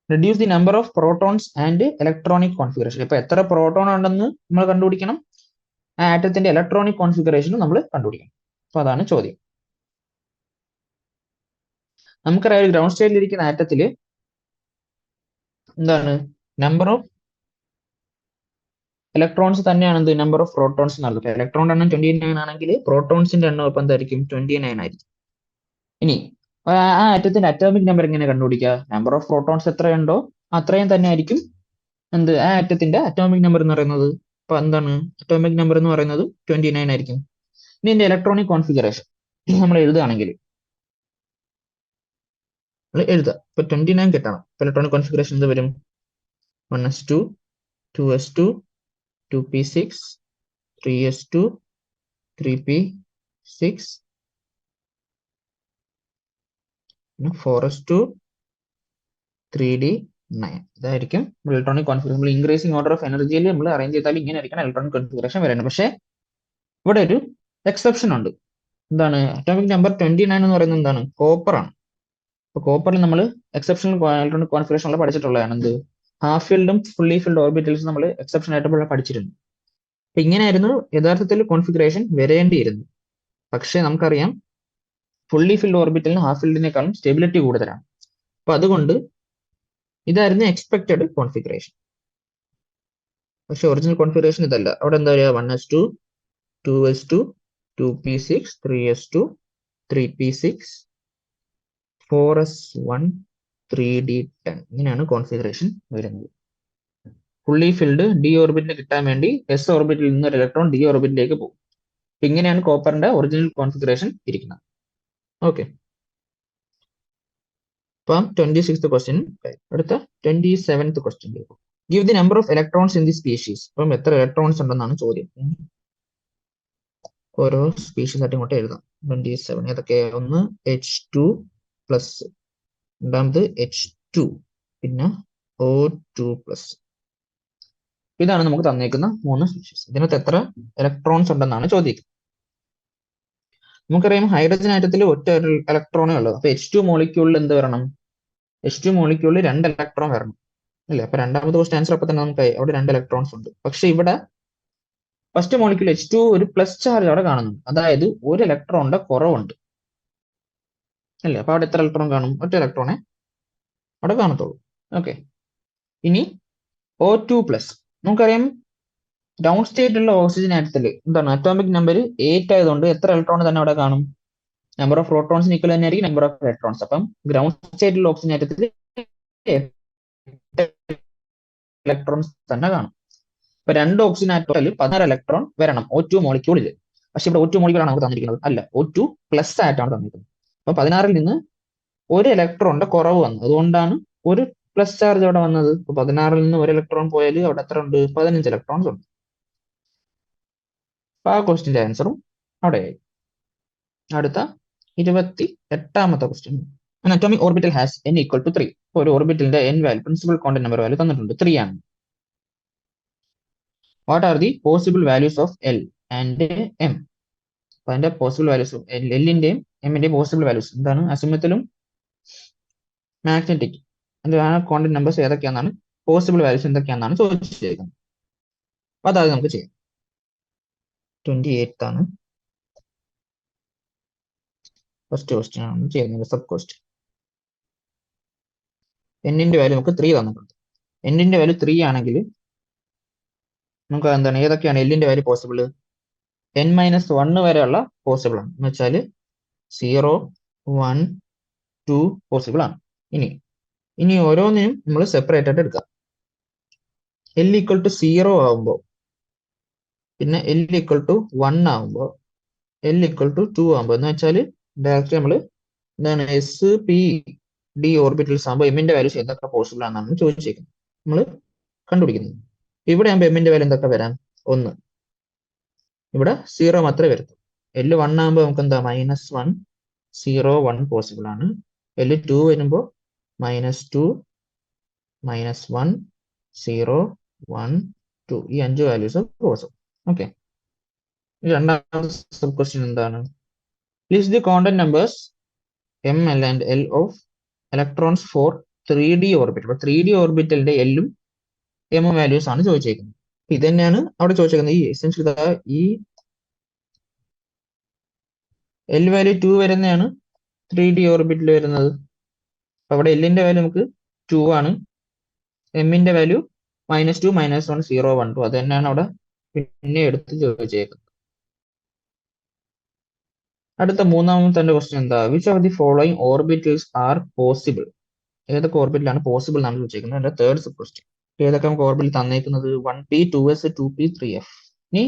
reduce the number of protons and electronic configuration. ഇപ്പൊ എത്ര പ്രോട്ടോൺ ഉണ്ടെന്ന് നമ്മൾ കണ്ടുപിടിക്കണം, ആ ആറ്റത്തിന്റെ ഇലക്ട്രോണിക് കോൺഫിഗറേഷനും നമ്മൾ കണ്ടുപിടിക്കണം. അപ്പൊ അതാണ് ചോദ്യം. നമുക്കറിയാം ഗ്രൗണ്ട് സ്റ്റേറ്റിൽ ഇരിക്കുന്ന ആറ്റത്തില് എന്താണ് നമ്പർ ഓഫ് ഇലക്ട്രോൺസ് തന്നെയാണ് എന്ത് നമ്പർ ഓഫ് പ്രോട്ടോൺസ് എന്നുള്ളത്. ഇലക്ട്രോണിന്റെ എണ്ണം 29 ആണെങ്കിൽ പ്രോട്ടോൺസിന്റെ എണ്ണം ഇപ്പം എന്തായിരിക്കും? 29 ആയിരിക്കും. ഇനി ആ ആറ്റത്തിന്റെ അറ്റോമിക് നമ്പർ എങ്ങനെ കണ്ടുപിടിക്കുക? നമ്പർ ഓഫ് പ്രോട്ടോൺസ് എത്രയുണ്ടോ അത്രയും തന്നെ ആയിരിക്കും എന്ത് ആ ആറ്റത്തിന്റെ അറ്റോമിക് നമ്പർ എന്ന് പറയുന്നത്. അപ്പൊ എന്താണ് അറ്റോമിക് നമ്പർ എന്ന് പറയുന്നത് 29 ആയിരിക്കും. ഇനി ഇതിന്റെ ഇലക്ട്രോണിക് കോൺഫിഗറേഷൻ നമ്മൾ എഴുതുകയാണെങ്കിൽ എഴുതുക. ഇപ്പൊ 29 കിട്ടണം. ഇലക്ട്രോണിക് കോൺഫിഗറേഷൻ എന്ത് വരും? 1s2 2s2 2p6 3s2 3p6 4s2 3d9. ഇതായിരിക്കും electronic configuration. Increasing order of എനർജിയിൽ നമ്മൾ അറേഞ്ച് ചെയ്താൽ ഇങ്ങനെ ആയിരിക്കണം ഇലക്ട്രോണിക് കോൺഫിഗറേഷൻ വരുന്നത്. പക്ഷേ ഇവിടെ ഒരു എക്സെപ്ഷൻ ഉണ്ട്. എന്താണ്? അറ്റോമിക് നമ്പർ 29 എന്ന് പറയുന്നത് എന്താണ്? കോപ്പർ ആണ്. അപ്പൊ കോപ്പറിൽ നമ്മൾ എക്സെപ്ഷണൽ ഇലക്ട്രോണിക് കോൺഫിഗറേഷൻ ഉള്ള പഠിച്ചിട്ടുള്ളതാണ്. എന്ത് ഹാഫ് ഫീൽഡും ഫുള്ളി ഫീൽഡ് ഓർബിറ്റൽസ് നമ്മൾ എക്സെപ്ഷൻ ആയിട്ട് പഠിച്ചിരുന്നു. അപ്പൊ ഇങ്ങനെയായിരുന്നു യഥാർത്ഥത്തിൽ കോൺഫിഗറേഷൻ വരേണ്ടിയിരുന്നു. പക്ഷെ നമുക്കറിയാം ഫുള്ളി ഫീൽഡ് ഓർബിറ്റലിന് ഹാഫ് ഫീൽഡിനേക്കാളും സ്റ്റെബിലിറ്റി കൂടുതലാണ്. അപ്പൊ അതുകൊണ്ട് ഇതായിരുന്നു എക്സ്പെക്റ്റഡ് കോൺഫിഗറേഷൻ. പക്ഷെ ഒറിജിനൽ കോൺഫിഗറേഷൻ ഇതല്ല. അവിടെ എന്താ പറയുക? 1s2 2s2 2p6 3s2 3p6 4s1 3d10. ഇങ്ങനെയാണ് കോൺഫിഗറേഷൻ വരുന്നത്. ഫുള്ളി ഫിൽഡ് ഡി ഓർബിറ്റിൽ കിട്ടാൻ വേണ്ടി എസ് ഓർബിറ്റിൽ നിന്ന് ഒരു ഇലക്ട്രോൺ ഡി ഓർബിറ്റിലേക്ക് പോകും. ഇങ്ങനെയാണ് കോപ്പറിന്റെ ഒറിജിനൽ കോൺഫിഗറേഷൻ ഇരിക്കുന്നത്. ഓക്കെ, അപ്പം 26th ക്വസ്റ്റ്യൻ. അടുത്ത 27th question. Give the number of electrons in the species. അപ്പം എത്ര ഇലക്ട്രോൺസ് ഉണ്ടെന്നാണ് ചോദ്യം. ഓരോ സ്പീഷീസ് ആയിട്ട് ഇങ്ങോട്ട് എഴുതാം. 27 ഏതൊക്കെ? ഒന്ന് H2 പ്ലസ്, രണ്ടാമത് H2, പിന്നെ O2 പ്ലസ്. ഇതാണ് നമുക്ക് തന്നേക്കുന്ന 3 സ്പീഷീസ്. ഇതിനകത്ത് എത്ര ഇലക്ട്രോൺസ് ഉണ്ടെന്നാണ് ചോദിക്കുന്നത്. നമുക്കറിയാം ഹൈഡ്രജൻ ആറ്റത്തിൽ ഒറ്റ ഇലക്ട്രോണേ ഉള്ളൂ. അപ്പൊ H2 മോളിക്യൂളിൽ എന്ത് വരണം? H2 മോളിക്യൂളിൽ 2 ഇലക്ട്രോൺ വരണം അല്ലേ? അപ്പൊ രണ്ടാമത്തെ ക്വസ്റ്റ്യൻ ആൻസർ അപ്പൊ തന്നെ നമുക്ക് അവിടെ 2 ഇലക്ട്രോൺസ് ഉണ്ട്. പക്ഷെ ഇവിടെ ഫസ്റ്റ് മോളിക്യൂൾ H2 ഒരു പ്ലസ് ചാർജ് അവിടെ കാണുന്നുണ്ട്. അതായത് ഒരു ഇലക്ട്രോണിന്റെ കുറവുണ്ട് അല്ലേ? അപ്പൊ അവിടെ എത്ര ഇലക്ട്രോൺ കാണും? ഒറ്റ ഇലക്ട്രോണേ അവിടെ കാണത്തുള്ളൂ. ഓക്കെ, ഇനി O2 പ്ലസ്. നമുക്കറിയാം ഡൗൺ സ്റ്റേറ്റിലുള്ള ഓക്സിജൻ ആറ്റത്തിൽ എന്താണ് അറ്റോമിക് നമ്പർ 8 ആയതുകൊണ്ട് എത്ര ഇലക്ട്രോൺ തന്നെ അവിടെ കാണും? നമ്പർ ഓഫ് പ്രോട്ടോൺസിന് ഈക്വൽ തന്നെ ആയിരിക്കും നമ്പർ ഓഫ് ഇലക്ട്രോൺസ്. അപ്പം ഗ്രൗണ്ട് സ്റ്റേറ്റിലുള്ള ഓക്സിജൻ ആറ്റത്തിൽ ഇലക്ട്രോൺസ് തന്നെ കാണും. ഇപ്പൊ 2 ഓക്സിജൻ ആറ്റത്തിൽ 16 ഇലക്ട്രോൺ വരണം O2 മോളിക്യൂളിൽ. പക്ഷെ ഇവിടെ O2 മോളിക്യൂളാണ് നമുക്ക് തന്നിരിക്കുന്നത്, അല്ല O2 പ്ലസ് ആയിട്ടാണ് തന്നിരിക്കുന്നത്. അപ്പൊ 16ൽ നിന്ന് ഒരു ഇലക്ട്രോണിന്റെ കുറവ് വന്നു, അതുകൊണ്ടാണ് ഒരു പ്ലസ് ചാർജ് അവിടെ വന്നത്. ഇപ്പൊ 16ൽ നിന്ന് ഒരു ഇലക്ട്രോൺ പോയാൽ അവിടെ എത്ര ഉണ്ട്? 15 ഇലക്ട്രോൺസ് ഉണ്ട്. അപ്പൊ ആ ക്വസ്റ്റിന്റെ ആൻസറും അവിടെയായി. അടുത്ത 28ാമത്തെ question. An atomic orbital has n equal to 3. ഒരു ഓർബിറ്റലിന്റെ n value, principal quantum number value തന്നിട്ടുണ്ട്, 3 ആണ്. What are the possible values of L and M? അപ്പൊ അതിന്റെ പോസിബിൾ വാല്യൂസ് എല്ലിന്റെയും എമ്മിന്റെയും പോസിബിൾ വാല്യൂസ് എന്താണ്? അസിമത്തിലും മാഗ്നറ്റിക് അതിന്റെ ക്വാണ്ടം നമ്പേഴ്സ് ഏതൊക്കെയാണെന്നാണ്, പോസിബിൾ വാല്യൂസ് എന്തൊക്കെയാണെന്നാണ് ചോദിച്ചിരിക്കുന്നത്. അപ്പൊ അതായത് നമുക്ക് ചെയ്യാം. 28 ആണ് ഫസ്റ്റ് ക്വസ്റ്റ്യൻ ആണ് ചെയ്യുന്നത്, സബ് ക്വസ്റ്റ്യൻ. എന്നിന്റെ വാല്യൂ നമുക്ക് 3 തന്നിട്ടുണ്ട്. എന്നിന്റെ വാല്യൂ 3 ആണെങ്കിൽ നമുക്ക് എന്താണ്, ഏതൊക്കെയാണ് എല്ലിന്റെ വാല്യൂ പോസിബിൾ? n-1 വരെയുള്ള പോസിബിൾ ആണ്, എന്ന് വെച്ചാൽ 0, 1, 2 പോസിബിൾ ആണ്. ഇനി ഓരോന്നിനും നമ്മൾ സെപ്പറേറ്റ് ആയിട്ട് എടുക്കാം. L ഈക്വൽ ടു 0 ആകുമ്പോൾ, പിന്നെ L ഈക്വൽ ടു 1 ആകുമ്പോൾ, L ഈക്വൽ ടു 2 ആകുമ്പോൾ, എന്ന് വെച്ചാൽ ഡയറക്റ്റ് നമ്മൾ എന്താണ് S-P-D ഓർബിറ്റൽസ് ആകുമ്പോൾ എമ്മിന്റെ വാല്യൂസ് എന്തൊക്കെ പോസിബിൾ ആണെന്നാണ് ചോദിച്ചേക്കുന്നത്, നമ്മൾ കണ്ടുപിടിക്കുന്നത്. ഇവിടെ ആകുമ്പോൾ എമ്മിന്റെ വാല്യൂ എന്തൊക്കെ വരാം? 1, ഇവിടെ 0 മാത്രമേ വരത്തുള്ളൂ. L1 ആകുമ്പോൾ നമുക്ക് എന്താ, -1, 0, 1 പോസിബിൾ ആണ്. L2 വരുമ്പോൾ -2, -1, 0, 1, 2, ഈ 5 വാല്യൂസ് പോസിബിൾ. ഓക്കെ. രണ്ടാമത്തെ സബ് ക്വസ്റ്റ്യൻ എന്താണ്? List the quantum numbers M, L and L of electrons for 3D orbital. 3D ഓർബിറ്റലിന്റെ എല്ലും എമ്മും വാല്യൂസ് ആണ് ചോദിച്ചേക്കുന്നത്. ഇത് തന്നെയാണ് അവിടെ ചോദിച്ചേക്കുന്നത്. ഈ എസെൻഷ്യൽ ഈ L വാല്യൂ 2 വരുന്നതാണ് 3D ഓർബിറ്റൽ വരുന്നത്. അപ്പൊ അവിടെ എല്ലിന്റെ വാല്യൂ നമുക്ക് 2 ആണ്, എമ്മിന്റെ വാല്യൂ -2, -1, 0, 1, 2. അത് തന്നെയാണ് അവിടെ പിന്നെ എടുത്ത് ചോദിച്ചേക്കുന്നത്. അടുത്ത മൂന്നാമത്തെ ക്വസ്റ്റ്യൻ എന്താ? Which of the following orbitals R possible? ഏതൊക്കെ ഓർബിറ്റലാണ് പോസിബിൾ എന്നാണ് ചോദിച്ചേക്കുന്നത്. അതിന്റെ തേർഡ് സബ് ക്വസ്റ്റ്യൻ. ഏതൊക്കെ നമുക്ക് orbital തന്നേക്കുന്നത്? 1p, 2s, 2p, 3f. ഇനി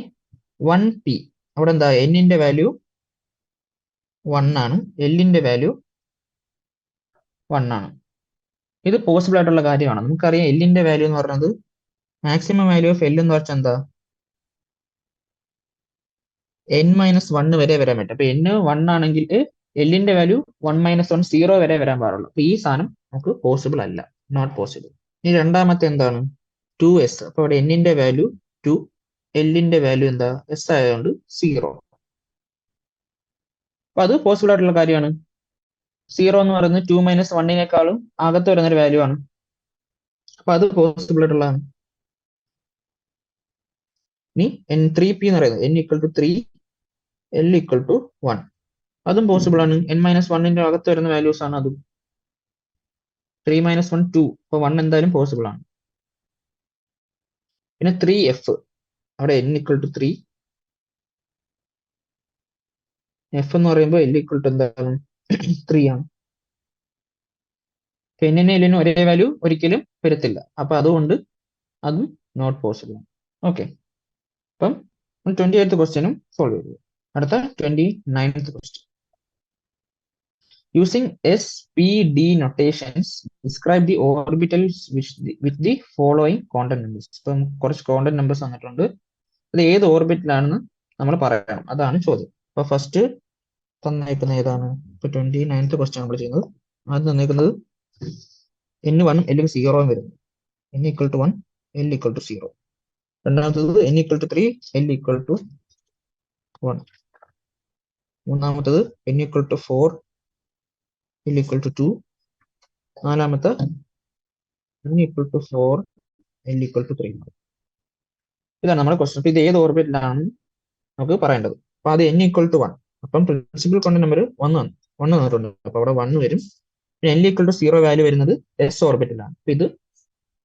1p അവിടെ എന്താ, എന്നിന്റെ വാല്യൂ 1 ആണ്, എല്ലിന്റെ വാല്യൂ 1 ആണ്. ഇത് പോസിബിൾ ആയിട്ടുള്ള കാര്യമാണ്. നമുക്കറിയാം എല്ലിന്റെ വാല്യൂ എന്ന് പറയുന്നത് മാക്സിമം വാല്യൂ ഓഫ് എൽ എന്ന് വെച്ചാൽ എന്താ, n-1 വരെ വരാൻ പറ്റും. അപ്പൊ n1 ആണെങ്കിൽ എല്ലിന്റെ വാല്യൂ 1-1, 0 വരെ വരാൻ പാടുള്ളൂ. അപ്പൊ ഈ സാധനം നമുക്ക് പോസിബിൾ അല്ല, നോട്ട് പോസിബിൾ. ഇനി രണ്ടാമത്തെ എന്താണ്? 2s. അപ്പൊ അവിടെ എന്നിന്റെ വാല്യൂ 2, എല്ലിന്റെ വാല്യൂ എന്താ, s ആയതുകൊണ്ട് 0. അപ്പൊ അത് പോസിബിൾ ആയിട്ടുള്ള കാര്യമാണ്. 0 എന്ന് പറയുന്നത് 2-1 അകത്ത് വരുന്നൊരു വാല്യൂ ആണ്. അപ്പൊ അത് പോസിബിൾ ആയിട്ടുള്ളതാണ്. ഇനി n3p എന്ന് പറയുന്നത് n equal to 3, L equal to 1, അതും പോസിബിൾ ആണ്. n-1 അകത്ത് വരുന്ന വാല്യൂസ് ആണ് അതും. 3-1, 2. അപ്പൊ 1 എന്തായാലും പോസിബിൾ ആണ്. പിന്നെ 3f, അവിടെ n ഈക്വൽ ടു 3, f എന്ന് പറയുമ്പോൾ L ഈക്വൽ ടു എന്താണ്, 3 ആണ്. n-നും L-നും ഒരേ വാല്യൂ ഒരിക്കലും വരത്തില്ല. അപ്പൊ അതുകൊണ്ട് അതും നോട്ട് പോസിബിൾ ആണ്. ഓക്കെ. അപ്പം 28th ക്വസ്റ്റ്യനും സോൾവ് ചെയ്തു. അടുത്ത 29th question. Using S-P-D notations, describe the orbitals with the following quantum numbers. ഇപ്പം കുറച്ച് ക്വാണ്ടം നമ്പേഴ്സ് തന്നിട്ടുണ്ട്. അത് ഏത് ഓർബിറ്റിലാണെന്ന് നമ്മൾ പറയണം, അതാണ് ചോദ്യം. അപ്പൊ ഫസ്റ്റ് തന്നേക്കുന്ന ഏതാണ്? ഇപ്പൊ 29th ക്വസ്റ്റ്യൻ നമ്മൾ ചെയ്യുന്നത്. ആദ്യം തന്നേക്കുന്നത് n1 L 0 വരുന്നു, n equal to 1, L equal to 0. രണ്ടാമത്തത് n equal to 3, L equal to 1. മൂന്നാമത്തത് n equal to 4, L equal to 2. നാലാമത്തെ n equal to 4, L equal to 3. ഇതാണ് നമ്മുടെ ക്വസ്റ്റ്യൻ. അപ്പൊ ഇത് ഏത് ഓർബിറ്റിലാണ് നമുക്ക് പറയേണ്ടത്. അപ്പൊ അത് n ഈക്വൽ ടു 1. അപ്പം പ്രിൻസിപ്പൽ ക്വാണ്ടം നമ്പർ 1 തന്നിട്ടുണ്ട്. അപ്പൊ അവിടെ 1 വരും. പിന്നെ n ഈക്വൽ ടു 0 വാല്യൂ വരുന്നത് s ഓർബിറ്റിലാണ്. അപ്പൊ ഇത്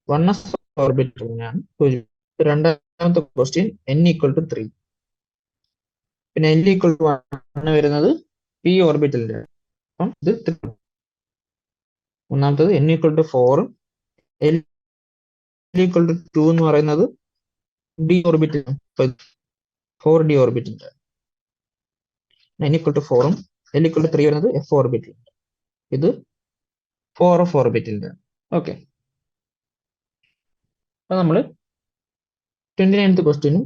1s ഓർബിറ്റിലാണ്. രണ്ടാമത്തെ ക്വസ്റ്റ്യൻ n ഈക്വൽ ടു 3, പിന്നെ l ഈക്വൽ ടു 1 വരുന്നത് പി ഓർബിറ്റലിന്റെ. അപ്പം ഇത് 3. ഒന്നാമത്തത് n equal to 4 L equal to 2 എന്ന് പറയുന്നത് ഡി ഓർബിറ്റൽ 4d ഓർബിറ്റലിന്റെ. n equal to 4 L equal to 3 വരുന്നത് f ഓർബിറ്റൽ. ഇത് 4f ഓർബിറ്റലിന്റെ. ഓക്കെ, അപ്പൊ നമ്മള് 29th ക്വസ്റ്റ്യനും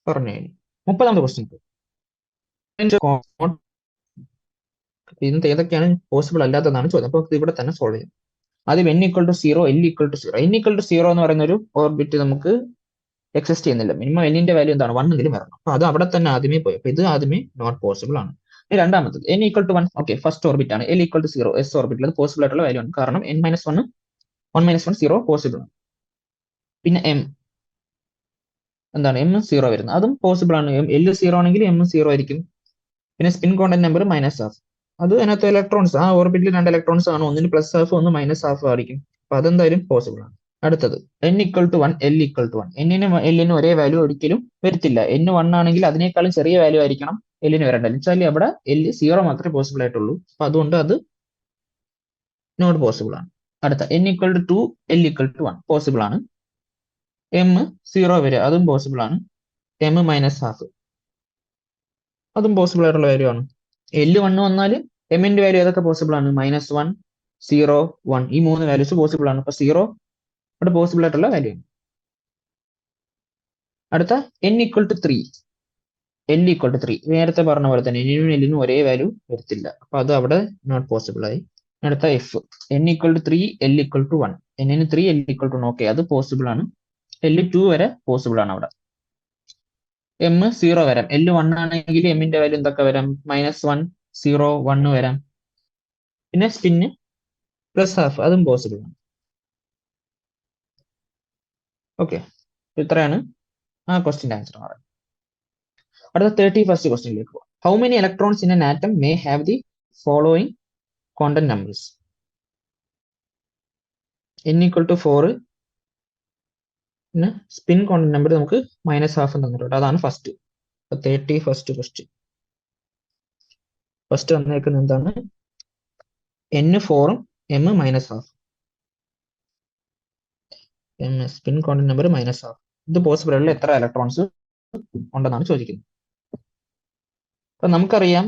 പറഞ്ഞു കഴിഞ്ഞു. 30ാമത്തെ ക്വസ്റ്റ്യൻ. ഇതിനകത്ത് ഏതൊക്കെയാണ് പോസിബിൾ അല്ലാത്തതാണ് ചോദ്യം. അപ്പൊ ഇവിടെ തന്നെ സോൾവ് ചെയ്യാം. ആദ്യം n equal to 0 L equal to 0. n equal to 0 എന്ന് പറയുന്ന ഒരു ഓർബിറ്റ് നമുക്ക് എക്സിസ്റ്റ് ചെയ്യുന്നില്ല. മിനിമം എല്ലിന്റെ വാല്യൂ എന്താണ്? 1 എങ്കിലും വരണം. അപ്പൊ അത് അവിടെ തന്നെ ആദ്യമേ പോയി. അപ്പൊ ഇത് ആദ്യമേ നോട്ട് പോസിബിൾ ആണ്. രണ്ടാമത്തത് n equal to 1. Okay, first orbit ആണ്. എൽ ഈക്വൽ ടു 0 എസ് ഓർബിറ്റിൽ അത് പോസിബിൾ ആയിട്ടുള്ള വാല്യൂ ആണ്. കാരണം n മൈനസ് 1 0 പോസിബിൾ ആണ്. പിന്നെ m എന്താണ്? m 0 വരുന്നത്, അതും പോസിബിൾ ആണ്. എൽ 0 ആണെങ്കിൽ m 0 ആയിരിക്കും. പിന്നെ സ്പിൻ കോണ്ടന്റ് നമ്പർ -12. അത് അതിനകത്ത് ഇലക്ട്രോൺസ്, ആ ഓർബിറ്റിൽ 2 ഇലക്ട്രോൺസ് ആണ്. ഒന്നിന് +12 ഒന്ന് -12 ആയിരിക്കും. അപ്പൊ അതെന്തായാലും പോസിബിൾ ആണ്. അടുത്തത് n equal to 1 L equal to 1. എന്നിനും എല്ലിനും ഒരേ വാല്യൂ ഒരിക്കലും വരത്തില്ല. n 1 ആണെങ്കിൽ അതിനേക്കാളും ചെറിയ വാല്യൂ ആയിരിക്കണം എല്ലിന് വരേണ്ടത്. വെച്ചാൽ അവിടെ എൽ 0 മാത്രമേ പോസിബിൾ ആയിട്ടുള്ളൂ. അപ്പൊ അതുകൊണ്ട് അത് നോട്ട് പോസിബിൾ ആണ്. അടുത്ത n equal to 2 L equal to 1 possible ആണ്. m 0 വരെ അതും പോസിബിൾ ആണ്. m -12 അതും പോസിബിൾ ആയിട്ടുള്ള വാല്യൂ ആണ്. എൽ 1 വന്നാൽ എമ്മിന്റെ വാല്യൂ ഏതൊക്കെ പോസിബിൾ ആണ്? -1 0 1 ഈ 3 വാല്യൂസ് പോസിബിൾ ആണ്. അപ്പൊ 0 ഇവിടെ പോസിബിൾ ആയിട്ടുള്ള വാല്യൂ ആണ്. അടുത്ത n equal to 3 L equal to 3. നേരത്തെ പറഞ്ഞ പോലെ തന്നെ എന്നിനും എല്ലിനും ഒരേ വാല്യൂ വരത്തില്ല. അപ്പൊ അത് അവിടെ നോട്ട് പോസിബിൾ ആയി. അടുത്ത f n equal to 3 L equal to 1. എന്നിന് 3 എൽ ഈക്വൽ ടു 1. ഓക്കെ, അത് പോസിബിൾ ആണ്. എൽ 2 വരെ പോസിബിൾ ആണ് അവിടെ. m 0 വരാം. എൽ 1 ആണെങ്കിൽ എമ്മിന്റെ വാല്യൂ എന്തൊക്കെ വരാം? -1 0 1 വരാം. പിന്നെ സ്പിന്ന് +12 അതും പോസിബിൾ ആണ്. ഓക്കെ, ഇത്രയാണ് ആ ക്വസ്റ്റ്യൻ്റെ ആൻസർ എന്ന് പറയുന്നത്. അടുത്ത 31st ക്വസ്റ്റ്യനിലേക്ക് പോകാം. How many electrons in an atom may have the following quantum numbers? n equal to 4. പിന്നെ സ്പിൻ ക്വാണ്ടം നമ്പർ നമുക്ക് -12 തന്നിട്ടുണ്ട്. അതാണ് ഫസ്റ്റ്. 31st question. ഫസ്റ്റ് വന്നേക്കുന്നത് എന്താണ്? n 4 m -12. m spin quantum number -12. ഇത് പോസിബിൾ ആയിട്ടുള്ള എത്ര ഇലക്ട്രോൺസ് ഉണ്ടെന്നാണ് ചോദിക്കുന്നത്. അപ്പൊ നമുക്കറിയാം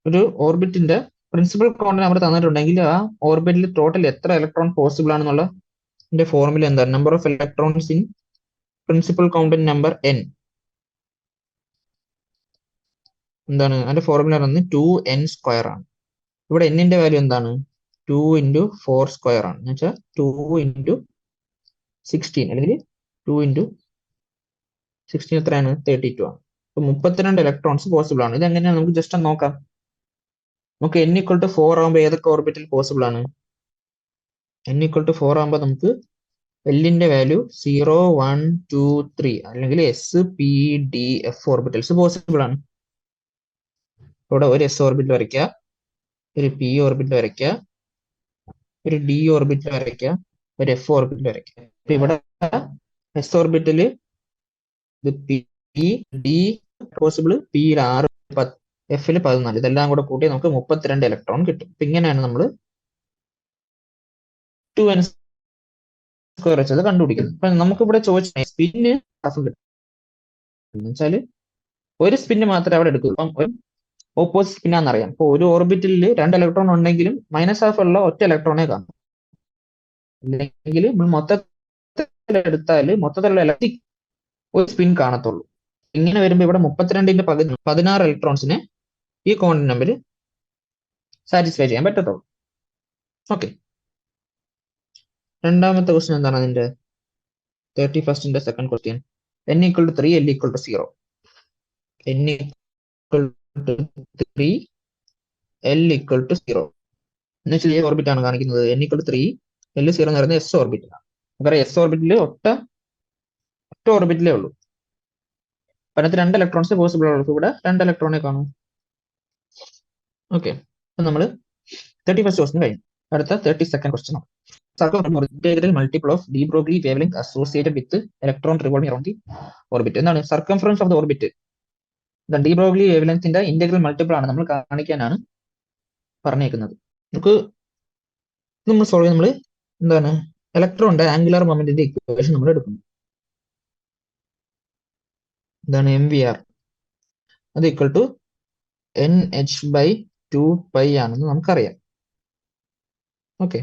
ഒരു ഓർബിറ്റിന്റെ പ്രിൻസിപ്പൽ ക്വാണ്ടം നമ്പർ തന്നിട്ടുണ്ടെങ്കിൽ ആ ഓർബിറ്റിൽ ടോട്ടൽ എത്ര ഇലക്ട്രോൺ പോസിബിൾ ആണെന്നുള്ള ഫോർമുല എന്താണ്? Number of electrons in principal quantum number n എന്താണ്? അതിന്റെ ഫോർമുല പറയുന്നത് 2n² ആണ്. ഇവിടെ n-ന്റെ വാല്യൂ എന്താണ്? 2 × 4² ആണ്. എന്ന് വെച്ചാൽ 2 × 16 അല്ലെങ്കിൽ 2 × 16 എത്രയാണ്? 32 ആണ്. അപ്പൊ 32 ഇലക്ട്രോൺസ് പോസിബിൾ ആണ്. ഇതെങ്ങനെയാണ് നമുക്ക് ജസ്റ്റ് ഒന്ന് നോക്കാം. നമുക്ക് n ഈക്വൽ ടു 4 ആകുമ്പോൾ ഏതൊക്കെ ഓർബിറ്റിൽ പോസിബിൾ ആണ്? n ഈക്വൽ ടു 4 ആകുമ്പോൾ നമുക്ക് എല്ലിന്റെ വാല്യൂ 0 1 2 3 അല്ലെങ്കിൽ s p d f orbitals possible ആണ്. ഇവിടെ ഒരു s ഓർബിറ്റൽ വരയ്ക്കുക, ഒരു p ഓർബിറ്റൽ വരയ്ക്കുക, ഒരു d ഓർബിറ്റൽ വരയ്ക്കുക, ഒരു f ഓർബിറ്റൽ വരയ്ക്കുക. അപ്പൊ ഇവിടെ s ഓർബിറ്റല് ഇത് p d possible, p 6 f 14. ഇതെല്ലാം കൂടെ കൂട്ടി നമുക്ക് 32 ഇലക്ട്രോൺ കിട്ടും. അപ്പൊ ഇങ്ങനെയാണ് നമ്മൾ 2n² വെച്ചത് കണ്ടുപിടിക്കുന്നത്. അപ്പൊ നമുക്ക് ഇവിടെ ചോദിച്ച സ്പിന്ന് വെച്ചാല് ഒരു സ്പിന്ന് മാത്രമേ അവിടെ എടുക്കൂ. അപ്പം ഓപ്പോസിറ്റ് സ്പിന്നാന്നറിയാം. അപ്പൊ ഒരു ഓർബിറ്റലിൽ 2 ഇലക്ട്രോൺ ഉണ്ടെങ്കിലും -12 ഉള്ള ഒറ്റ ഇലക്ട്രോണേ കാണും. അല്ലെങ്കിൽ മൊത്തത്തിൽ എടുത്താൽ മൊത്തത്തിലുള്ള ഒരു സ്പിൻ കാണത്തുള്ളൂ. ഇങ്ങനെ വരുമ്പോൾ ഇവിടെ 32ന്റെ പകുതി 16 ഇലക്ട്രോൺസിനെ ഈ ക്വാണ്ടം നമ്പർ സാറ്റിസ്ഫൈ ചെയ്യാൻ പറ്റത്തുള്ളൂ. ഓക്കെ, രണ്ടാമത്തെ ക്വസ്റ്റ്യൻ എന്താണ്? അതിന്റെ 31st second question. n equal to 3 L equal to 0. n equal to 3 L equal to 0 എന്ന് വെച്ചാൽ ഏത് ഓർബിറ്റ് ആണ് കാണിക്കുന്നത്? n ഈക്വൽ ടു 3 എൽ 0 എന്ന് പറയുന്നത് s ഓർബിറ്റിലാണ്. നമുക്കറിയാം s ഓർബിറ്റിൽ ഒറ്റ ഓർബിറ്റിലേ ഉള്ളൂ. അതിനകത്ത് 2 ഇലക്ട്രോൺസ് പോസിബിൾ ഉള്ളൂ. ഇവിടെ 2 ഇലക്ട്രോണെ കാണും. ഓക്കെ, അപ്പൊ നമ്മൾ 31st ക്വസ്റ്റ്യൻ കഴിഞ്ഞു. അടുത്ത 32nd ക്വസ്റ്റ്യൻ ആണ്. Integral multiple of de Broglie wavelength associated with electron revolving around the orbit. എന്താണ്? Circumference of the orbit de Broglie വേവ് ലെങ്ത്തിന്റെ ഇന്റഗ്രൽ മൾട്ടിപ്പിൾ ആണ് നമ്മൾ കാണിക്കാനാണ് പറഞ്ഞേക്കുന്നത്. നമുക്ക് നമ്മൾ സോൾവ് നമ്മൾ എന്താണ് ഇലക്ട്രോണിന്റെ ആംഗുലർ മൊമെന്റിന്റെ ഇക്വേഷൻ നമ്മൾ എടുക്കുന്നു. എന്താണ് MVR അത് ഈക്വൽ ടു NH/2π ആണെന്ന് നമുക്കറിയാം. ഓക്കെ,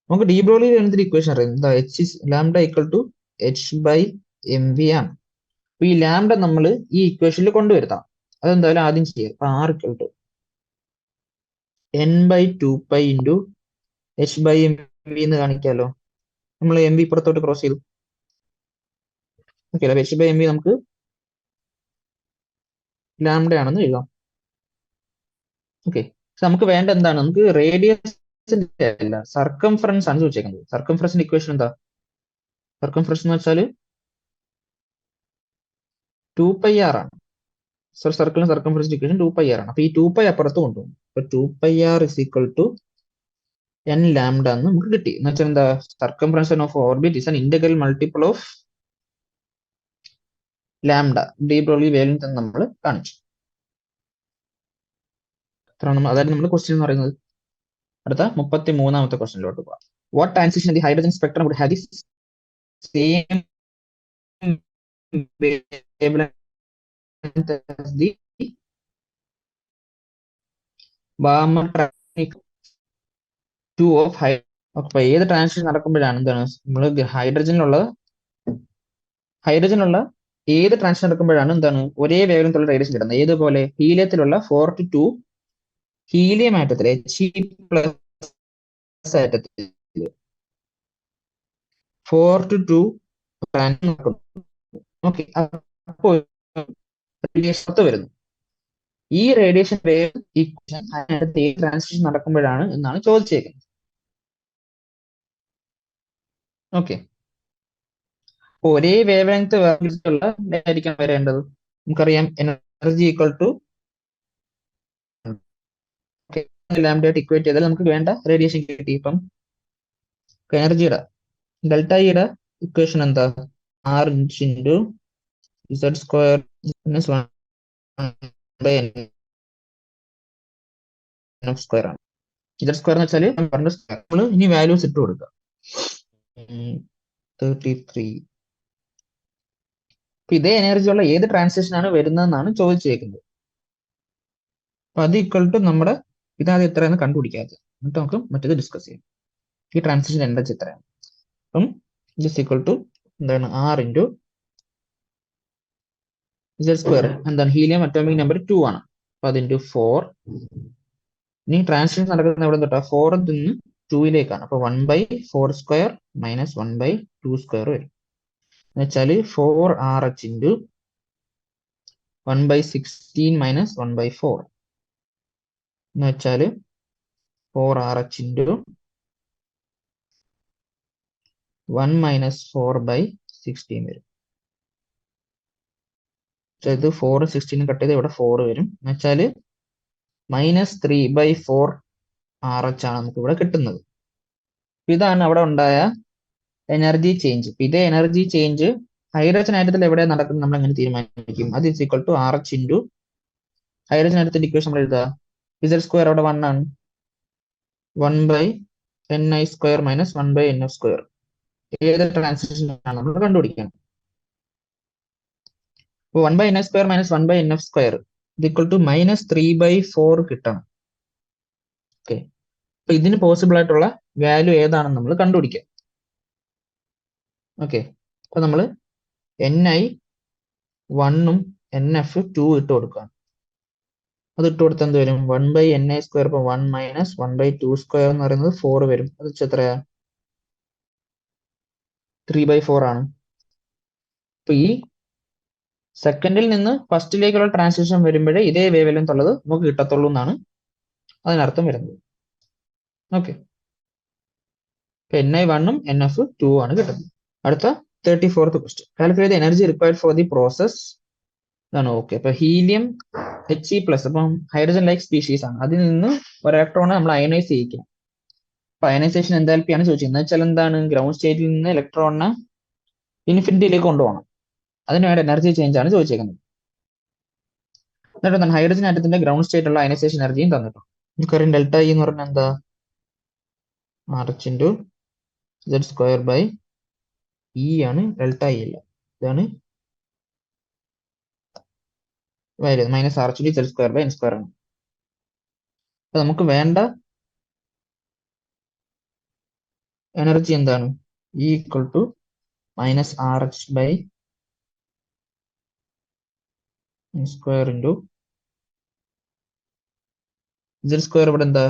നമുക്ക് ഡി ബ്രോഗ്ലി വേവ്ലെങ്ത്തിന്റെ ഇക്വേഷൻ അറിയാം. എന്താ ലാംഡ ഈക്വൽ ടു H/mv ആണ്. അപ്പൊ ഈ ലാംഡ നമ്മൾ ഈ ഇക്വേഷനിൽ കൊണ്ടുവരുത്താം. അതെന്തായാലും ആദ്യം ചെയ്യാം. അപ്പൊ R equal to N/2π into H/mv എന്ന് കാണിക്കാമല്ലോ. നമ്മൾ MV പുറത്തോട്ട് ക്രോസ് ചെയ്തു. ഓക്കെ, അപ്പൊ H/mv നമുക്ക് ലാംഡ ആണെന്ന് എഴുതാം. ഓക്കെ, നമുക്ക് വേണ്ട എന്താണ്, നമുക്ക് റേഡിയസിന്റെ അല്ല സർക്കംഫറൻസ് ആണ് ചോദിച്ചേക്കുന്നത്. സർക്കംഫറൻസിന്റെ ഇക്വേഷൻ എന്താ? സർക്കംഫറൻസ് എന്ന് വെച്ചാൽ 2πr ആണ്. സർക്കിളിന് സർക്കംഫറൻസ് ഇക്വേഷൻ 2πr ആണ്. അപ്പൊ ഈ 2π അപ്പുറത്ത് കൊണ്ടുപോകും. അപ്പൊ 2πr is equal to n lambda എന്ന് നമുക്ക് കിട്ടി. എന്ന് വെച്ചാൽ എന്താ, circumference of orbit is an integral multiple of lambda. De Broglie wavelength എന്ന് നമ്മൾ കാണിച്ചു. അതായത് നമ്മുടെ ക്വസ്റ്റ്യൻ എന്ന് പറയുന്നത്. അടുത്ത 33ാമത്തെ ക്വസ്റ്റ്യനിലോട്ട് പോകാം. What transition the hydrogen spectrum would have the same wavelength as the Balmer technique 2 of hydrogen. അപ്പൊ ഏത് ട്രാൻസിഷൻ നടക്കുമ്പോഴാണ് എന്താണ് നമ്മൾ ഹൈഡ്രജനിലുള്ള ഏത് ട്രാൻസിഷൻ നടക്കുമ്പോഴാണ് എന്താണ് ഒരേ വേഗത്തിലുള്ള റേഡിയേഷൻ കിട്ടുന്നത്? ഏതുപോലെ ഹീലിയത്തിലുള്ള 4 to 2 ഹീലിയം ആറ്റത്തിൽ He+ ആറ്റത്തിൽ 4 to 2 നടക്കുന്നു. ഓക്കെ, അപ്പോൾ റേഡിയേഷൻ വരുന്നു. ഈ റേഡിയേഷൻ വേവ് ഇക്വേഷൻ അതിനകത്ത് ഏത് ട്രാൻസിഷൻ നടക്കുമ്പോഴാണ് എന്നാണ് ചോദിച്ചേക്കുന്നത്. ഓക്കെ, ഒരേ വേവ് ലെങ്ത് ആയിരിക്കും വരേണ്ടത്. നമുക്കറിയാം എനർജി ഈക്വൽ ടു ലാംഡയായിട്ട് ഇക്വേറ്റ് ചെയ്താൽ നമുക്ക് വേണ്ട റേഡിയേഷൻ കിട്ടി. ഇപ്പം എനർജിയുടെ ഡെൽറ്റ ഇയുടെ ഇക്വേഷൻ എന്താ? R into Z square minus 1/n square ആണ്. Z സ്ക്വയർ എന്ന് വെച്ചാൽ നമ്മൾ ഇനി വാല്യൂസ് ഇട്ട് കൊടുക്കുക. 33. ഇതേ എനർജി ഉള്ള ഏത് ട്രാൻസിഷൻ ആണ് വരുന്നതെന്നാണ് ചോദിച്ചേക്കുന്നത്. അപ്പൊ അത് ഈക്വൽ ടു നമ്മുടെ ഇതാദ്യം എത്രയാണ് കണ്ടുപിടിക്കാതെ, എന്നിട്ട് നമുക്ക് മറ്റേത് ഡിസ്കസ് ചെയ്യാം. ഈ ട്രാൻസിഷൻ എനർജി എത്രയാണ്? അപ്പം ദിസ് ഈക്വൽ ടു എന്താണ് R ഇൻറ്റു Z സ്ക്വയർ എന്താണ് ഹീലിയം അറ്റോമിക് നമ്പർ 2 ആണ്. അപ്പൊ അത് ഇൻറ്റു 4. ഇനി ട്രാൻസിഷൻ നടക്കുന്നത് എവിടെ തൊട്ടാ? 4 നിന്ന് 2ലേക്കാണ്. അപ്പൊ 1/4 സ്ക്വയർ മൈനസ് 1/2 സ്ക്വയർ വരും. എന്ന് വെച്ചാൽ 4RH ഇൻറ്റു 1/16 മൈനസ് 1/4 എന്ന് വെച്ചാൽ 4RH ഇൻറ്റു 1 മൈനസ് 4/16 വരും. ഇത് 4 16 കട്ട് ചെയ്ത് ഇവിടെ 4 വരും. എന്ന് വെച്ചാൽ മൈനസ് 3/4 RH ആണ് നമുക്ക് ഇവിടെ കിട്ടുന്നത്. ഇതാണ് അവിടെ ഉണ്ടായ എനർജി ചേഞ്ച്. ഇതേ എനർജി ചേഞ്ച് ഹൈഡ്രജൻ ആറ്റത്തിൽ എവിടെ നടക്കുന്നത് നമ്മൾ എങ്ങനെ തീരുമാനിക്കും? അത് is equal to RH into hydrogen ആറ്റത്തിന്റെ ഇക്വേഷൻ നമ്മൾ എഴുതുക. Z സ്ക്വയർ അവിടെ 1 ആണ്. 1/ni square minus 1/nf square. ഏത് ട്രാൻസിഷൻ ആണ് നമ്മൾ കണ്ടുപിടിക്കണം? 1/ni square minus 1/nf square equal to minus 3/4 കിട്ടണം. ഓക്കെ, അപ്പൊ ഇതിന് പോസിബിൾ ആയിട്ടുള്ള വാല്യൂ ഏതാണെന്ന് നമ്മൾ കണ്ടുപിടിക്കാം. ഓക്കെ, അപ്പൊ നമ്മൾ ni 1ഉം nf 2 ഇട്ട് കൊടുക്കുക. അത് ഇട്ട് കൊടുത്താൽ എന്ത് വരും? 1/ni square. ഇപ്പൊ 1 മൈനസ് 1/2 സ്ക്വയർ എന്ന് പറയുന്നത് 4 വരും. അത് എത്രയാ? 3/4 ആണ്. അപ്പൊ ഈ സെക്കൻഡിൽ നിന്ന് ഫസ്റ്റിലേക്കുള്ള ട്രാൻസിഷൻ വരുമ്പോഴേ ഇതേ വേവ് ലെങ്ത് ഉള്ളത് നമുക്ക് കിട്ടത്തുള്ളൂ എന്നാണ് അതിനർത്ഥം വരുന്നത്. ഓക്കെ, ni 1ഉം nf 2 ആണ് കിട്ടുന്നത്. അടുത്ത 34th question. Calculate energy required for the process ഇതാണ്. ഓക്കെ, അപ്പൊ ഹീലിയം He+, അപ്പം ഹൈഡ്രജൻ ലൈക്ക് സ്പീഷീസ് ആണ്. അതിൽ നിന്ന് ഒരു ഇലക്ട്രോണെ നമ്മൾ അയനൈസ് ചെയ്യിക്കണം. അപ്പൊ അയനൈസേഷൻ എന്താൽപ്പിയാണ് ചോദിച്ചത്. എന്ന് വെച്ചാൽ എന്താണ്, ഗ്രൗണ്ട് സ്റ്റേറ്റിൽ നിന്ന് ഇലക്ട്രോണിനെ ഇൻഫിനിറ്റിയിലേക്ക് കൊണ്ടുപോകണം. അതിന് വേണ്ട എനർജി ചേഞ്ച് ആണ് ചോദിച്ചേക്കുന്നത്. എന്നിട്ട് എന്താണ് ഹൈഡ്രജൻ ആറ്റത്തിന്റെ ഗ്രൗണ്ട് സ്റ്റേറ്റ് ഉള്ള അയനൈസേഷൻ എനർജിയും തന്നിട്ടുണ്ട്. നമുക്കറിയാം ഡെൽറ്റ ഇ എന്ന് പറഞ്ഞാൽ എന്താ RH into Z square by E ആണ്, ഡെൽറ്റ ഇ അല്ല. ഇതാണ് value minus RH into Z square by N square ആണ്. അപ്പൊ നമുക്ക് വേണ്ട എനർജി എന്താണ്? E equal to minus RH by N square into Z square ഇവിടെ എന്താ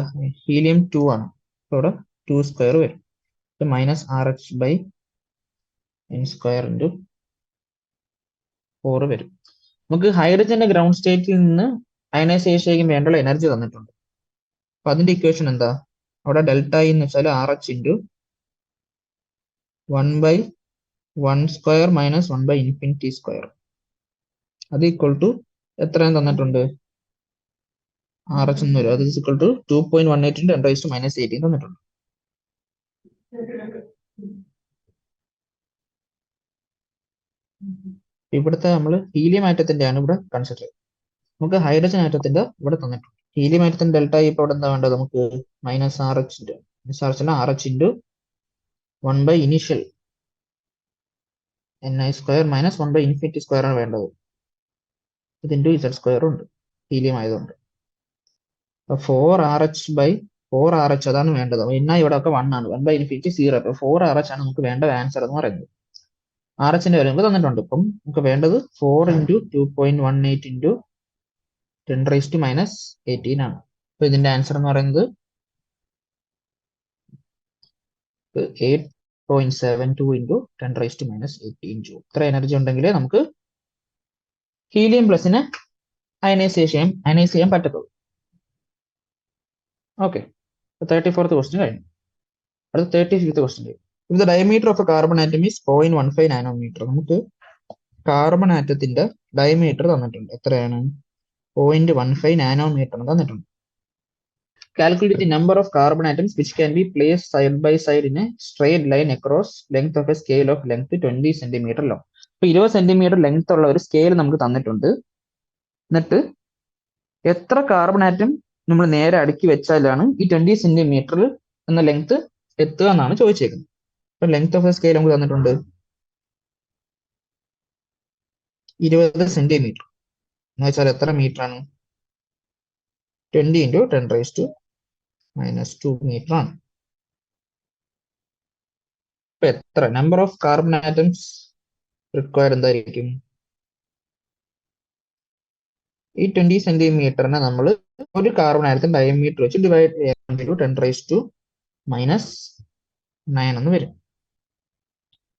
ഹീലിയം 2 ആണ്, ഇവിടെ 2 സ്ക്വയർ വരും. Minus RH by N square into 4 വരും. നമുക്ക് ഹൈഡ്രജന്റെ ഗ്രൗണ്ട് സ്റ്റേറ്റിൽ നിന്ന് അയനൈസേഷനിലേക്ക് വേണ്ടുള്ള എനർജി തന്നിട്ടുണ്ട്. അപ്പൊ അതിന്റെ ഇക്വേഷൻ എന്താ? അവിടെ ഡെൽറ്റ എന്ന് വെച്ചാൽ RH into 1 by 1 square minus 1 by infinity square, അത് ഈക്വൽ ടു എത്രയും തന്നിട്ടുണ്ട്? RH എന്ന് വരും. അത് ഈക്വൽ ടു 2.18 ഇൻറ്റു 10⁻⁸ തന്നിട്ടുണ്ട്. ഇവിടുത്തെ നമ്മൾ ഹീലിയം ആറ്റത്തിന്റെ ആണ് ഇവിടെ കൺസിഡർ ചെയ്യുന്നത്. നമുക്ക് ഹൈഡ്രജൻ ആറ്റത്തിന്റെ ഇവിടെ തന്നിട്ടുണ്ട്. ഹീലിയം ആറ്റത്തിന്റെ ഡെൽറ്റ ഇപ്പൊ ഇവിടെ എന്താ വേണ്ടത്? നമുക്ക് minus RH RH into 1 by initial Ni square minus 1 by infinity square ആണ് വേണ്ടത്. ഇതിന്റെ Z സ്ക്വയർ ഉണ്ട് ഹീലിയം ആയതുകൊണ്ട്. 4RH ബൈ 4RH അതാണ് വേണ്ടത്. Ni ഇവിടെ ഒക്കെ 1 ആണ്, 1 ബൈ ഇൻഫിനിറ്റി 0. അപ്പൊ 4RH ആണ് നമുക്ക് വേണ്ട ആൻസർ എന്ന് പറയുന്നത്. RH വരെ നമുക്ക് തന്നിട്ടുണ്ട്. ഇപ്പം നമുക്ക് വേണ്ടത് 4 ഇൻറ്റു 2.18 ഇൻറ്റു 10⁻⁻18 ആണ്. അപ്പൊ ഇതിന്റെ ആൻസർ എന്ന് പറയുന്നത് 8.72 ഇൻറ്റു 10⁻⁸ ജൂൾ. ഇത്ര എനർജി ഉണ്ടെങ്കിലേ നമുക്ക് ഹീലിയം പ്ലസിനെ അയനൈസ് ചെയ്യാൻ പറ്റത്തുള്ളൂ. ഓക്കെ, 34th ക്വസ്റ്റ്യൻ കഴിഞ്ഞു. അടുത്ത 35th ക്വസ്റ്റ്യൻ കഴിഞ്ഞു. If the diameter of a carbon atom is 0.15 nanometre, നമുക്ക് കാർബൺ ആറ്റത്തിന്റെ ഡയമീറ്റർ തന്നിട്ടുണ്ട്. എത്രയാണ്? 0.15 നാനോമീറ്റർ തന്നിട്ടുണ്ട്. Calculate the number of carbon atoms which can be placed side by side in a straight line across length of a scale of length 20 centimeter long. ഇപ്പൊ 20 centimetre length ഉള്ള ഒരു scale നമുക്ക് തന്നിട്ടുണ്ട്. എന്നിട്ട് എത്ര കാർബൺ ആറ്റം നമ്മൾ നേരെ അടുക്കി വെച്ചാലാണ് ഈ 20 സെന്റിമീറ്റർ എന്ന ലെങ്ത് എത്തുക എന്നാണ് ചോദിച്ചേക്കുന്നത്. അപ്പൊ ലെങ്ത് ഓഫ് എ സ്കെയിൽ നമുക്ക് തന്നിട്ടുണ്ട് 20 സെന്റിമീറ്റർ എന്ന് വെച്ചാൽ എത്ര മീറ്റർ ആണ്? 20 ഇൻറ്റു 10⁻⁻2 മീറ്റർ ആണ്. ഇപ്പൊ എത്ര number of carbon atoms required എന്തായിരിക്കും? ഈ 20 സെന്റിമീറ്ററിനെ നമ്മൾ ഒരു കാർബൺ ആറ്റത്തിന്റെ ഡയമീറ്റർ വെച്ച് ഡിവൈഡ് ചെയ്യാൻ 10⁻⁹ എന്ന് വരും.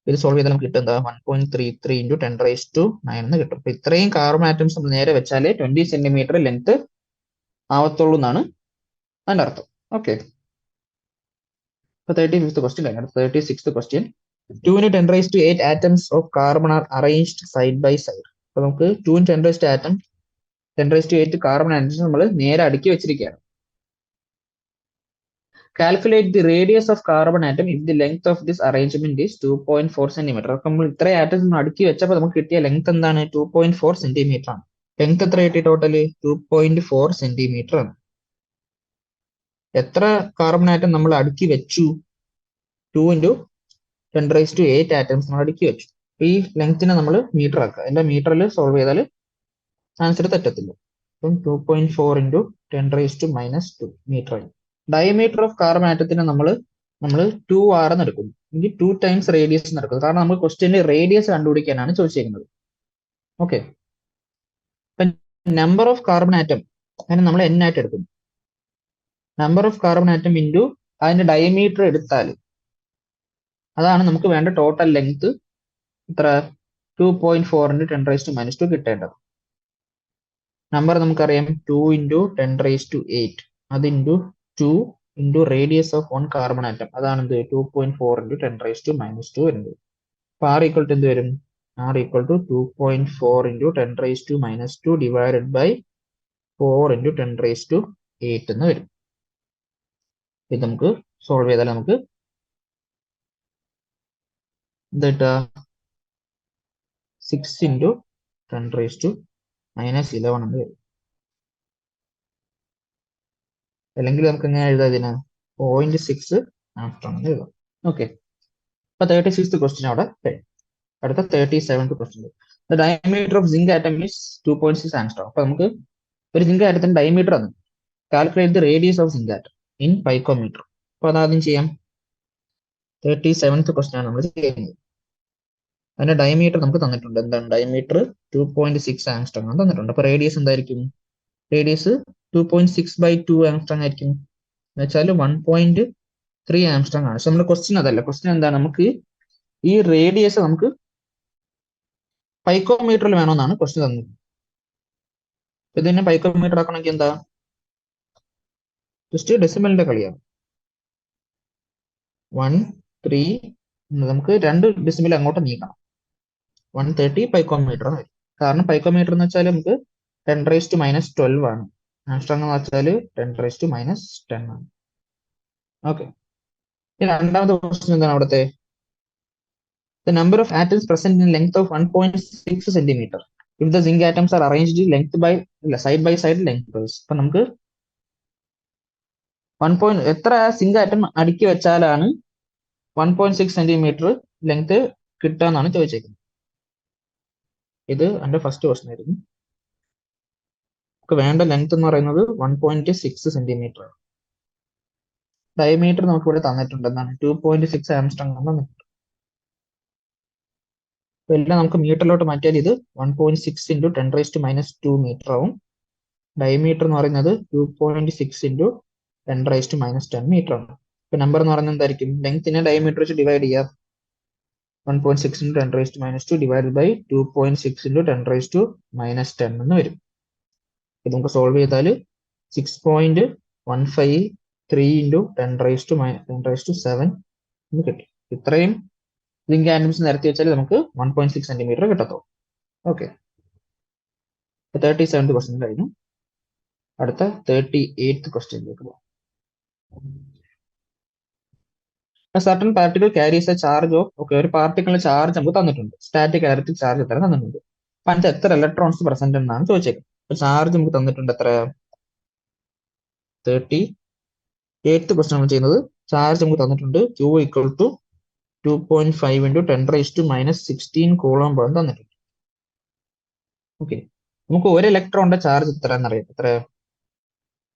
ഇത് സോൾവ് ചെയ്താൽ നമുക്ക് കിട്ടും എന്താ? 1.33 ഇൻറ്റു 10⁻⁹ എന്ന് കിട്ടും. അപ്പൊ ഇത്രയും കാർബൺ ആറ്റംസ് നമ്മൾ നേരെ വെച്ചാലേ 20 സെന്റിമീറ്റർ ലെങ്ത് ആവത്തുള്ളൂ എന്നാണ് അതിന്റെ അർത്ഥം. ഓക്കെ, ഇപ്പൊ 35th ക്വസ്റ്റ്യൻ കഴിഞ്ഞു. 36th question. 2 into 10⁸ atoms of carbon are arranged side by side. അപ്പൊ നമുക്ക് 2 into 10⁸ കാർബൺ ആറ്റംസ് നമ്മൾ നേരെ അടുക്കി വെച്ചിരിക്കുകയാണ്. Calculate the radius of carbon atom if the length of this arrangement is 2.4 centimeter. അപ്പൊ നമ്മൾ ഇത്ര ആറ്റംസ് നമ്മൾ അടുക്കി വെച്ചപ്പോൾ നമുക്ക് കിട്ടിയ ലെങ്ത് എന്താണ്? 2.4 സെന്റിമീറ്റർ ആണ്. ലെങ്ത് എത്ര കിട്ടി? ടോട്ടല് 2.4 സെന്റിമീറ്റർ ആണ്. എത്ര കാർബൺ ആറ്റം നമ്മൾ അടുക്കി വെച്ചു? 2 into 10⁸ ആറ്റംസ് നമ്മൾ അടുക്കി വെച്ചു. ഈ ലെങ്ത്തിനെ നമ്മൾ മീറ്റർ ആക്കുക. എന്റെ മീറ്ററിൽ സോൾവ് ചെയ്താൽ ആൻസർ തെറ്റത്തില്ല. അപ്പം 2.4 ഇൻറ്റു 10⁻⁻2 മീറ്റർ ആയി. ഡയമീറ്റർ ഓഫ് കാർബൺ ആറ്റത്തിന് നമ്മൾ 2R എന്ന് എടുക്കുന്നു. എങ്കിൽ 2 ടൈംസ് റേഡിയസ് നടക്കും. കാരണം നമ്മൾ ക്വസ്റ്റ്യനിൽ റേഡിയസ് കണ്ടുപിടിക്കാനാണ് ചോദിച്ചിരിക്കുന്നത്. Okay, number of carbon atom അതിന് നമ്മൾ N ആയിട്ട് എടുക്കുന്നു. Number of carbon atom into അതിന്റെ ഡയമീറ്റർ എടുത്താൽ അതാണ് നമുക്ക് വേണ്ട ടോട്ടൽ ലെങ്ത്. ഇത്ര 2.4 ഇൻറ്റു 10⁻⁻2 കിട്ടേണ്ടത്. നമ്പർ നമുക്കറിയാം 2 ഇൻറ്റു 10⁸ അത് into 2 into radius of 1 carbon atom, അതാണ് എന്ത്? 2.4 ഇൻറ്റു 10⁻⁻2 വരുന്നത്. അപ്പൊ R ഈക്വൽ ടു എന്ത് വരും? R equal to 2.4 into 10⁻⁻2 divided by 4 into 10⁻8 എന്ന് വരും. ഇത് നമുക്ക് സോൾവ് ചെയ്താൽ നമുക്ക് എന്താ കിട്ടുക? 6 ഇൻറ്റു 10⁻⁻11 എന്ന് വരും. അല്ലെങ്കിൽ നമുക്ക് എങ്ങനെ എഴുതാം ഇതിന് 0.6 ആംസ്ട്രോങ് എന്ന് എഴുതാം. ഓക്കെ, അപ്പൊ 36th ക്വസ്റ്റ്യൻ അവിടെ കഴിഞ്ഞു. അടുത്ത 37th question. The diameter of zinc atom is 2.6 angstrom. അപ്പൊ നമുക്ക് ഒരു സിങ്ക് ആറ്റത്തിന്റെ ഡയമീറ്റർ ആണ്. Calculate the radius of zinc atom in picometre. അപ്പൊ അതാദ്യം ചെയ്യാം. 37th ക്വസ്റ്റ്യൻ ആണ് നമ്മൾ ചെയ്യുന്നത്. അതിന്റെ ഡയമീറ്റർ നമുക്ക് തന്നിട്ടുണ്ട്. എന്താണ് ഡയമീറ്റർ? 2.6 ആംസ്ട്രോങ് ആണ് തന്നിട്ടുണ്ട്. അപ്പൊ റേഡിയസ് എന്തായിരിക്കും? റേഡിയസ് 2.6/2 ആംസ്ട്രോങ് ആയിരിക്കും. എന്ന് വെച്ചാൽ 1.3 ആംസ്ട്രോങ് ആണ്. പക്ഷെ നമ്മുടെ ക്വസ്റ്റ്യൻ അതല്ല. ക്വസ്റ്റ്യൻ എന്താണ്? നമുക്ക് ഈ റേഡിയസ് നമുക്ക് പൈക്കോമീറ്ററിൽ വേണമെന്നാണ് ക്വസ്റ്റ്യൻ തന്നത്. ഇതിനെ പൈക്കോമീറ്റർ ആക്കണമെങ്കിൽ എന്താ? ജസ്റ്റ് ഡെസിമലിന്റെ കളിയാണ്. 1.3 നമുക്ക് 2 ഡെസിമൽ അങ്ങോട്ട് നീക്കണം. 130 പൈക്കോമീറ്റർ എന്ന് വരും. കാരണം പൈക്കോമീറ്റർ എന്ന് വെച്ചാൽ നമുക്ക് 10⁻⁻12 ആണ്. ആംസ്ട്രോങ് എന്ന് വെച്ചാൽ 10⁻⁻10 ആണ്. ഓക്കെ, രണ്ടാമത്തെ ക്വസ്റ്റ്യൻ എന്താണ് അവിടുത്തെ? The number of atoms present in length of 1.6 centimeter if the zinc atoms are arranged length by side by side lengthwise. അപ്പൊ നമുക്ക് 1. എത്ര സിങ്ക് ആറ്റം അടുക്കി വെച്ചാലാണ് 1.6 സെന്റിമീറ്റർ ലെങ്ത് കിട്ടുക എന്നാണ് ചോദിച്ചേക്കുന്നത്. ഇത് എന്റെ ഫസ്റ്റ് ക്വസ്റ്റ്യൻ ആയിരുന്നു. നമുക്ക് വേണ്ട ലെങ്ത് എന്ന് പറയുന്നത് 1.6 സെന്റിമീറ്റർ. ഡയമീറ്റർ നമുക്ക് ഇവിടെ തന്നിട്ടുണ്ട്. എന്താണ്? 2.6 ആംസ്ട്രോങ് ആണ് തന്നിട്ടുണ്ട്. എല്ലാം നമുക്ക് മീറ്ററിലോട്ട് മാറ്റിയാൽ ഇത് 1.6 × 10⁻² മീറ്റർ ആവും. ഡയമീറ്റർ എന്ന് പറയുന്നത് 2.6 × 10⁻10 മീറ്റർ ആണ്. ഇപ്പൊ നമ്പർ എന്ന് പറയുന്നത് എന്തായിരിക്കും? ലെങ്ത്തിനെ ഡയമീറ്റർ വെച്ച് ഡിവൈഡ് ചെയ്യാം. 1.6 × 10⁻² ഡിവൈഡ് ബൈ 2.6 × 10⁻10 എന്ന് വരും. ഇത് നമുക്ക് സോൾവ് ചെയ്താൽ 6.153 × 10⁻7 എന്ന് കിട്ടും. ഇത്രയും സിങ്ക് ആറ്റംസ് നിരത്തി വെച്ചാൽ നമുക്ക് 1.6 സെന്റിമീറ്റർ കിട്ടത്തുള്ളൂ. ഓക്കെ, 37th ക്വസ്റ്റ്യൻ കഴിഞ്ഞു. അടുത്ത 38th ക്വസ്റ്റ്യനിലേക്ക് പോകാം. Certain particle carries A charge of, okay, ഒരു പാർട്ടിക്കിളിന് ചാർജ് നമുക്ക് തന്നിട്ടുണ്ട്. സ്റ്റാറ്റിക് ഇലക്ട്രിക് ചാർജ് എത്ര തന്നിട്ടുണ്ട്. അപ്പൊ അതിനകത്ത് എത്ര ഇലക്ട്രോൺസ് പ്രസന്റ് എന്നാണ് ചോദിച്ചേക്കുന്നത്. അപ്പൊ ചാർജ് നമുക്ക് തന്നിട്ടുണ്ട്. എത്ര? 38th ക്വസ്റ്റ്യൻ നമ്മൾ ചെയ്യുന്നത്. ചാർജ് നമുക്ക് തന്നിട്ടുണ്ട്. Q = 2.5 × 10⁻⁻16 കൂളോം തന്നിട്ടുണ്ട്. ഓക്കെ, നമുക്ക് ഒരു ഇലക്ട്രോണിന്റെ ചാർജ് എത്ര എന്നറിയാം. എത്ര?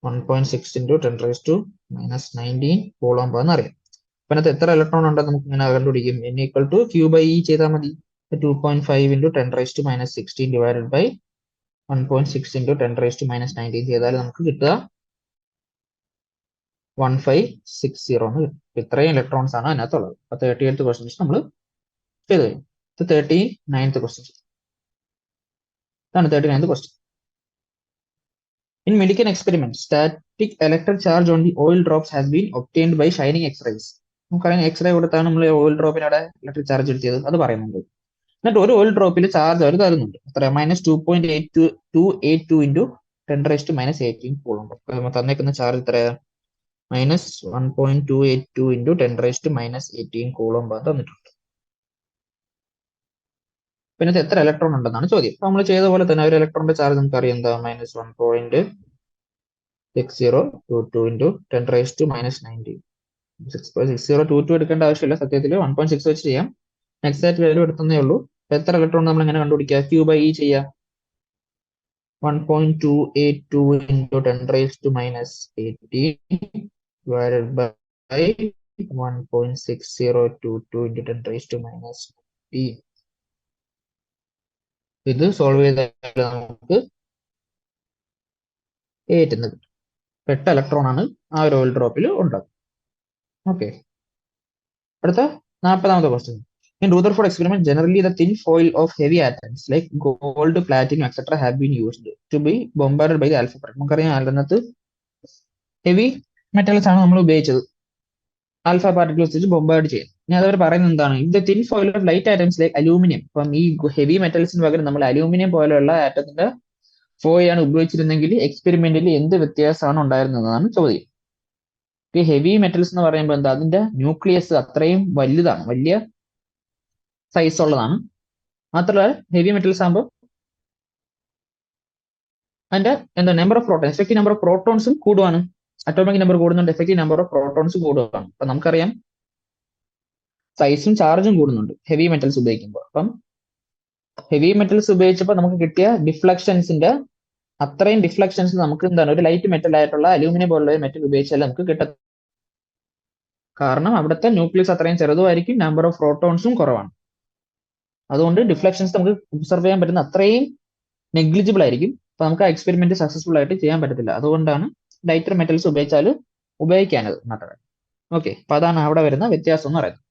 1.6 × 10⁻⁻19 കൂളോം എന്നറിയാം. അപ്പൊ അതിനകത്ത് എത്ര ഇലക്ട്രോൺ ഉണ്ടെന്ന് നമുക്ക് ഇങ്ങനെ കണ്ടുപിടിക്കും. N = Q/E ചെയ്താൽ മതി. 2.5 × 10⁻⁻16 ഡിവൈഡഡ് ബൈ 1.6 × 10⁻⁻19 ചെയ്താൽ നമുക്ക് കിട്ടുക 1560 എന്ന് കിട്ടും. ഇത്രയും ഇലക്ട്രോൺസ് ആണ് അതിനകത്തുള്ളത്. അപ്പൊ 38th ക്വസ്റ്റ്യൻസ് നമ്മൾ ചെയ്ത് കഴിഞ്ഞു. 39th question. ഇതാണ് 39th question. In Millikan experiment, static electric charge on the oil drops has been obtained by shining X-rays. നമുക്കറിയാം എക്സ്റേ കൊടുത്താണ് നമ്മൾ ഓയിൽ ഡ്രോപ്പിനവിടെ ഇലക്ട്രിക് ചാർജ് എടുത്തത്. അത് പറയുന്നുണ്ട്. എന്നിട്ട് ഒരു ഓയിൽ ഡ്രോപ്പിൽ ചാർജ് അവർ തരുന്നുണ്ട്. എത്ര? -2.8282 × 10⁻18 കൂളോം. തന്നേക്കുന്ന ചാർജ് എത്ര? -1.282 × 10⁻18 കൂളോം തന്നിട്ടുണ്ട്. പിന്നെ എത്ര ഇലക്ട്രോൺ ഉണ്ടെന്നാണ് ചോദ്യം. അപ്പൊ നമ്മൾ ചെയ്ത പോലെ തന്നെ ഒരു ഇലക്ട്രോണിന്റെ ചാർജ് നമുക്ക് അറിയാം. എന്താ? -1.6022 × 10⁻−19. 6022 എടുക്കേണ്ട ആവശ്യമില്ല. സത്യത്തിൽ 1.6 വെച്ച് ചെയ്യാം. എക്സാക്ട് വാല്യൂ എടുത്തേ ഉള്ളൂ. എത്ര ഇലക്ട്രോൺ നമ്മൾ എങ്ങനെ കണ്ടുപിടിക്കുക? Q/E ചെയ്യാം. 1.282 × 10⁻−18 divided by 1.6022 × 10⁻−19. ഇത് സോൾവ് ചെയ്താൽ നമുക്ക് 8 എന്ന് കിട്ടും. 8 ഇലക്ട്രോൺ ആണ് ആ ഒരു ഓയിൽ ഡ്രോപ്പിൽ ഉള്ളത്. ഓക്കെ, അടുത്ത 40th question. In Rutherford experiment, generally the thin foil of heavy atoms like gold, platinum, etc. have been used to be bombarded by the alpha particle. നമുക്കറിയാം അതിനകത്ത് ഹെവി മെറ്റൽസ് ആണ് നമ്മൾ ഉപയോഗിച്ചത് ആൽഫ പാർട്ടിക്കിൾസ് വെച്ച് bombard ചെയ്യാൻ. ഇനി അതവർ പറയുന്നത് എന്താണ്? ഇത് thin foil of light atoms like aluminium. അപ്പം ഈ ഹെവി മെറ്റൽസിന് പകരം നമ്മൾ അലൂമിനിയം പോലെയുള്ള ആറ്റത്തിന്റെ ഫോയിലാണ് ഉപയോഗിച്ചിരുന്നെങ്കിൽ എക്സ്പെരിമെന്റിൽ എന്ത് വ്യത്യാസമാണ് ഉണ്ടായിരുന്നതാണ് ചോദ്യം. ഈ ഹെവി മെറ്റൽസ് എന്ന് പറയുമ്പോൾ എന്താ? അതിന്റെ ന്യൂക്ലിയസ് അത്രയും വലുതാണ്, വലിയ സൈസ് ഉള്ളതാണ്. മാത്രമല്ല ഹെവി മെറ്റൽസ് ആകുമ്പോൾ അതിന്റെ എന്താ number of protons, effective number of പ്രോട്ടോൺസും കൂടുവാണ്. അറ്റോമിക് നമ്പർ കൂടുന്നുണ്ട്, എഫക്റ്റീവ് നമ്പർ ഓഫ് പ്രോട്ടോൺസ് കൂടുകയാണ്. അപ്പൊ നമുക്കറിയാം സൈസും ചാർജും കൂടുന്നുണ്ട് ഹെവി മെറ്റൽസ് ഉപയോഗിക്കുമ്പോൾ. അപ്പം ഹെവി മെറ്റൽസ് ഉപയോഗിച്ചപ്പോൾ നമുക്ക് കിട്ടിയ ഡിഫ്ലക്ഷൻസിന്റെ അത്രയും ഡിഫ്ലക്ഷൻസ് നമുക്ക് എന്താണ് ഒരു ലൈറ്റ് മെറ്റൽ ആയിട്ടുള്ള അലൂമിനിയം പോലുള്ള മെറ്റൽ ഉപയോഗിച്ചാൽ നമുക്ക് കിട്ടും. കാരണം അവിടുത്തെ ന്യൂക്ലിയസ് അത്രയും ചെറുതുമായിരിക്കും, നമ്പർ ഓഫ് പ്രോട്ടോൺസും കുറവാണ്. അതുകൊണ്ട് ഡിഫ്ലക്ഷൻസ് നമുക്ക് ഒബ്സർവ് ചെയ്യാൻ പറ്റുന്ന അത്രയും നെഗ്ലിജിബിൾ ആയിരിക്കും. അപ്പൊ നമുക്ക് ആ എക്സ്പെരിമെന്റ് സക്സസ്ഫുൾ ആയിട്ട് ചെയ്യാൻ പറ്റത്തില്ല. അതുകൊണ്ടാണ് ലൈറ്റർ മെറ്റൽസ് ഉപയോഗിക്കാനത് മാത്രമേ. ഓക്കെ, അപ്പൊ അതാണ് അവിടെ വരുന്ന വ്യത്യാസം എന്ന് പറയുന്നത്.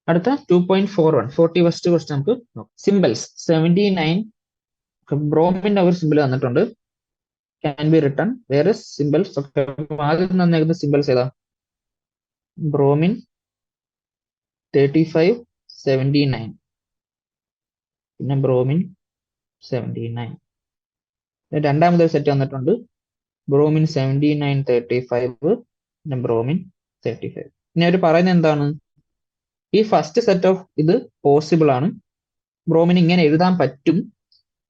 അടുത്ത 2.41 41st ക്വസ്റ്റ്യൻ നമുക്ക് സിമ്പിൾസ് 79 ബ്രോമിന്റെ ഒരു സിമ്പിൾ തന്നിട്ടുണ്ട്. ക്യാൻ ബി റിട്ടൺ വേറെ സിമ്പിൾസ് ഒക്കെ. ആദ്യം തന്നേക്കുന്ന സിമ്പിൾസ് ഏതാ? ബ്രോമിൻ 35 79, പിന്നെ ബ്രോമിൻ 79. രണ്ടാമതൊരു സെറ്റ് വന്നിട്ടുണ്ട് ബ്രോമിൻ 79 35, പിന്നെ ബ്രോമിൻ 35. ഇനി അവർ പറയുന്നത് എന്താണ്? ഈ ഫസ്റ്റ് സെറ്റ് ഓഫ് ഇത് പോസിബിൾ ആണ്, ബ്രോമിൻ ഇങ്ങനെ എഴുതാൻ പറ്റും.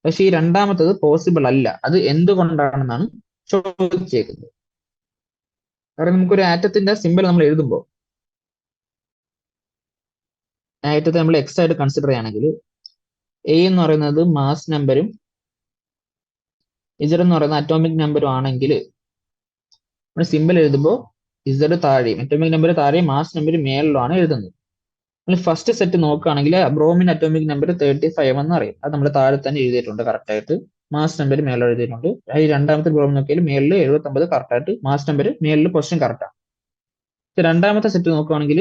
പക്ഷെ ഈ രണ്ടാമത്തത് പോസിബിൾ അല്ല. അത് എന്തുകൊണ്ടാണെന്നാണ് ചോദിച്ചേക്കുന്നത്. കാരണം നമുക്കൊരു ആറ്റത്തിന്റെ സിമ്പിൾ നമ്മൾ എഴുതുമ്പോൾ ആറ്റത്തെ നമ്മൾ എക്സ് ആയിട്ട് കൺസിഡർ ചെയ്യുകയാണെങ്കിൽ എ എന്ന് പറയുന്നത് മാസ് നമ്പരും ഇസഡ് എന്ന് പറയുന്ന അറ്റോമിക് നമ്പറും ആണെങ്കിൽ നമ്മൾ സിമ്പിൾ എഴുതുമ്പോൾ ഇസഡ് താഴെയും അറ്റോമിക് നമ്പർ താഴെയും മാസ് നമ്പർ മേളിലുമാണ് എഴുതുന്നത്. നമ്മൾ ഫസ്റ്റ് സെറ്റ് നോക്കുകയാണെങ്കിൽ ബ്രോമിൻ അറ്റോമിക് നമ്പർ 35 എന്ന് അറിയാം. അത് നമ്മൾ താഴെ തന്നെ എഴുതിയിട്ടുണ്ട് കറക്റ്റ് ആയിട്ട്. മാസ് നമ്പർ മേളിൽ എഴുതിയിട്ടുണ്ട്. ഈ രണ്ടാമത്തെ ബ്രോമിൻ നോക്കിയാൽ മേളിൽ 79 കറക്റ്റ് ആയിട്ട്, മാസ് നമ്പർ മേളിൽ പൊസിഷൻ കറക്റ്റാണ്. രണ്ടാമത്തെ സെറ്റ് നോക്കുകയാണെങ്കിൽ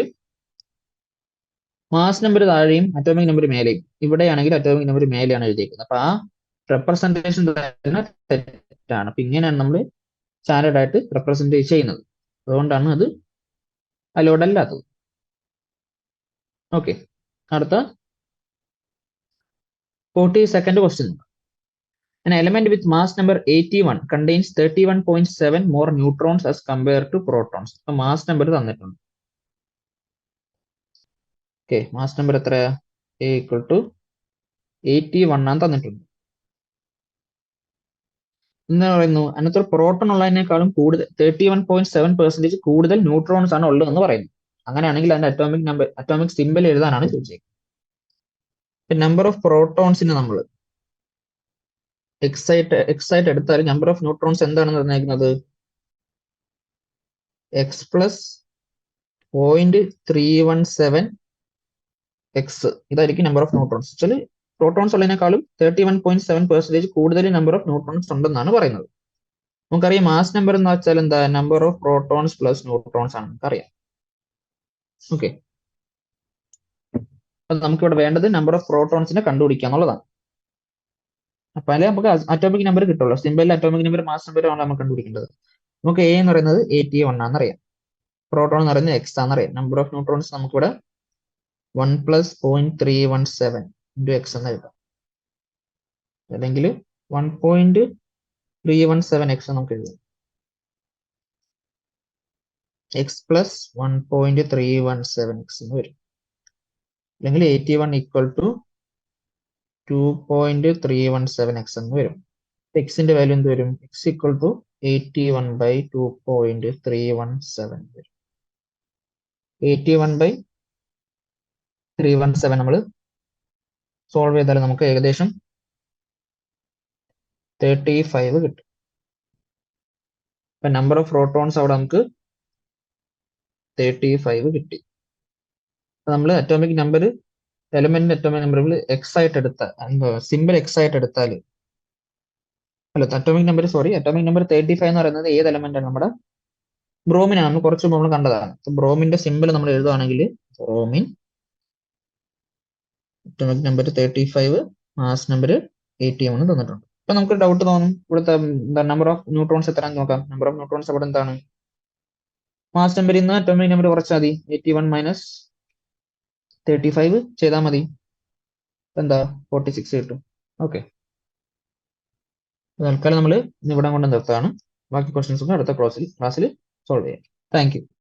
മാസ് നമ്പർ താഴെയും അറ്റോമിക് നമ്പർ മേലെയും, ഇവിടെയാണെങ്കിൽ അറ്റോമിക് നമ്പർ മേലെയാണ് എഴുതിയിരിക്കുന്നത്. അപ്പൊ ആ റെപ്രസെന്റേഷൻ തന്നെ തെറ്റാണ്. അപ്പൊ ഇങ്ങനെയാണ് നമ്മൾ സ്റ്റാൻഡേർഡ് ആയിട്ട് റെപ്രസെന്റ് ചെയ്യുന്നത്. അതുകൊണ്ടാണ് അത് അലോഡ് അല്ലാത്തത്. ഓക്കെ, അടുത്ത 42nd question. An element with mass number 81 contains 31.7 more neutrons as compared to protons. അപ്പൊ മാസ് നമ്പർ തന്നിട്ടുണ്ട്. ഓക്കെ, മാസ് നമ്പർ എത്രയാ? A equal to 81 ആണ് തന്നിട്ടുണ്ട്. എന്താ പറയുന്നു? അതിനകത്ത് പ്രോട്ടോൺ ഉള്ളതിനേക്കാളും കൂടുതൽ 31.7% കൂടുതൽ ന്യൂട്രോൺസ് ആണ് ഉള്ളതെന്ന് പറയുന്നു. അങ്ങനെയാണെങ്കിൽ അതിന്റെ അറ്റോമിക് സിമ്പിൾ എഴുതാനാണ് ചോദിച്ചത്. നമ്പർ ഓഫ് പ്രോട്ടോൺസിന് നമ്മൾ എക്സ് ആയിട്ട് എടുത്താൽ നമ്പർ ഓഫ് ന്യൂട്രോൺസ് എന്താണെന്ന് നിർണ്ണയിക്കുന്നത്? എക്സ് പ്ലസ് 0.317 എക്സ്, ഇതായിരിക്കും number of neutrons. Actually protons ഉള്ളതിനേക്കാളും 31.7% കൂടുതൽ നമ്പർ ഓഫ് ന്യൂട്രോൺസ് ഉണ്ടെന്നാണ് പറയുന്നത്. നമുക്കറിയാം മാസ് നമ്പർ എന്ന് വെച്ചാൽ എന്താ? Number of protons plus neutrons ആണ് നമുക്കറിയാം. ഓക്കെ, അപ്പൊ നമുക്കിവിടെ വേണ്ടത് നമ്പർ ഓഫ് പ്രോട്ടോൺസിനെ കണ്ടുപിടിക്കുക എന്നുള്ളതാണ്. അപ്പൊ അതിൽ നമുക്ക് അറ്റോമിക് നമ്പർ കിട്ടുള്ളൂ. സിമ്പിളിൽ അറ്റോമിക് നമ്പർ മാസ് നമ്പർ ആണ് നമുക്ക് കണ്ടുപിടിക്കേണ്ടത്. നമുക്ക് എ എന്ന് പറയുന്നത് 81 ആണെന്നറിയാം, പ്രോട്ടോൺ എന്ന് പറയുന്നത് എക്സ് ആണെന്നറിയാം. നമ്പർ ഓഫ് ന്യൂട്രോൺസ് നമുക്കിവിടെ 1 + 0.317 ഇൻറ്റു എക്സ് എന്ന് എഴുതാം, അല്ലെങ്കിൽ 1.317 എക്സ് നമുക്ക് എഴുതാം. എക്സ് പ്ലസ് 1.317 എക്സ് എന്ന് വരും. അല്ലെങ്കിൽ 81 ഈക്വൽ ടു 2.317 എക്സ് എന്ന് വരും. എക്സിന്റെ വാല്യൂ എന്ത് വരും? എക്സ് ഈക്വൽ ടു 81/2.317 വരും. 81/317 നമ്മൾ സോൾവ് ചെയ്താൽ നമുക്ക് ഏകദേശം 35 കിട്ടും. അപ്പൊ നമ്പർ ഓഫ് പ്രോട്ടോൺസ് അവിടെ നമുക്ക് 35 കിട്ടി. നമ്മൾ അറ്റോമിക് നമ്പർ എലമെന്റിന്റെ അറ്റോമിക് നമ്പർ എക്സ് ആയിട്ട് എടുത്താൽ, സിമ്പിൾ എക്സ് ആയിട്ട് എടുത്താൽ, അല്ല അറ്റോമിക് നമ്പർ 35 എന്ന് പറയുന്നത് ഏത് എലമെന്റ് ആണ്? നമ്മുടെ ബ്രോമിനാണ്. നമ്മൾ കുറച്ച് മുമ്പ് നമ്മൾ കണ്ടതാണ്. ബ്രോമിന്റെ സിമ്പിൾ നമ്മൾ എഴുതുകയാണെങ്കിൽ bromine atomic number 35, mass number 81 തന്നിട്ടുണ്ട്. അപ്പൊ നമുക്ക് ഡൗട്ട് തോന്നും, ഇവിടുത്തെ നമ്പർ ഓഫ് ന്യൂട്രോൺസ് എത്രയാണെന്ന് നോക്കാം. നമ്പർ ഓഫ് ന്യൂട്രോൺസ് അവിടെ എന്താണ്? മാസ് നമ്പറിൽ നിന്ന് അറ്റോമിക് നമ്പർ കുറച്ചാൽ മതി. 81 - 35 ചെയ്താൽ മതി. എന്താ? 46 കിട്ടും. ഓക്കെ, തൽക്കാലം നമ്മൾ ഇവിടെ കൊണ്ട് നിർത്താണ്. ബാക്കി ക്വസ്റ്റ്യൻസ് ഒക്കെ അടുത്ത ക്ലാസ്സിൽ സോൾവ് ചെയ്യാം. Thank you.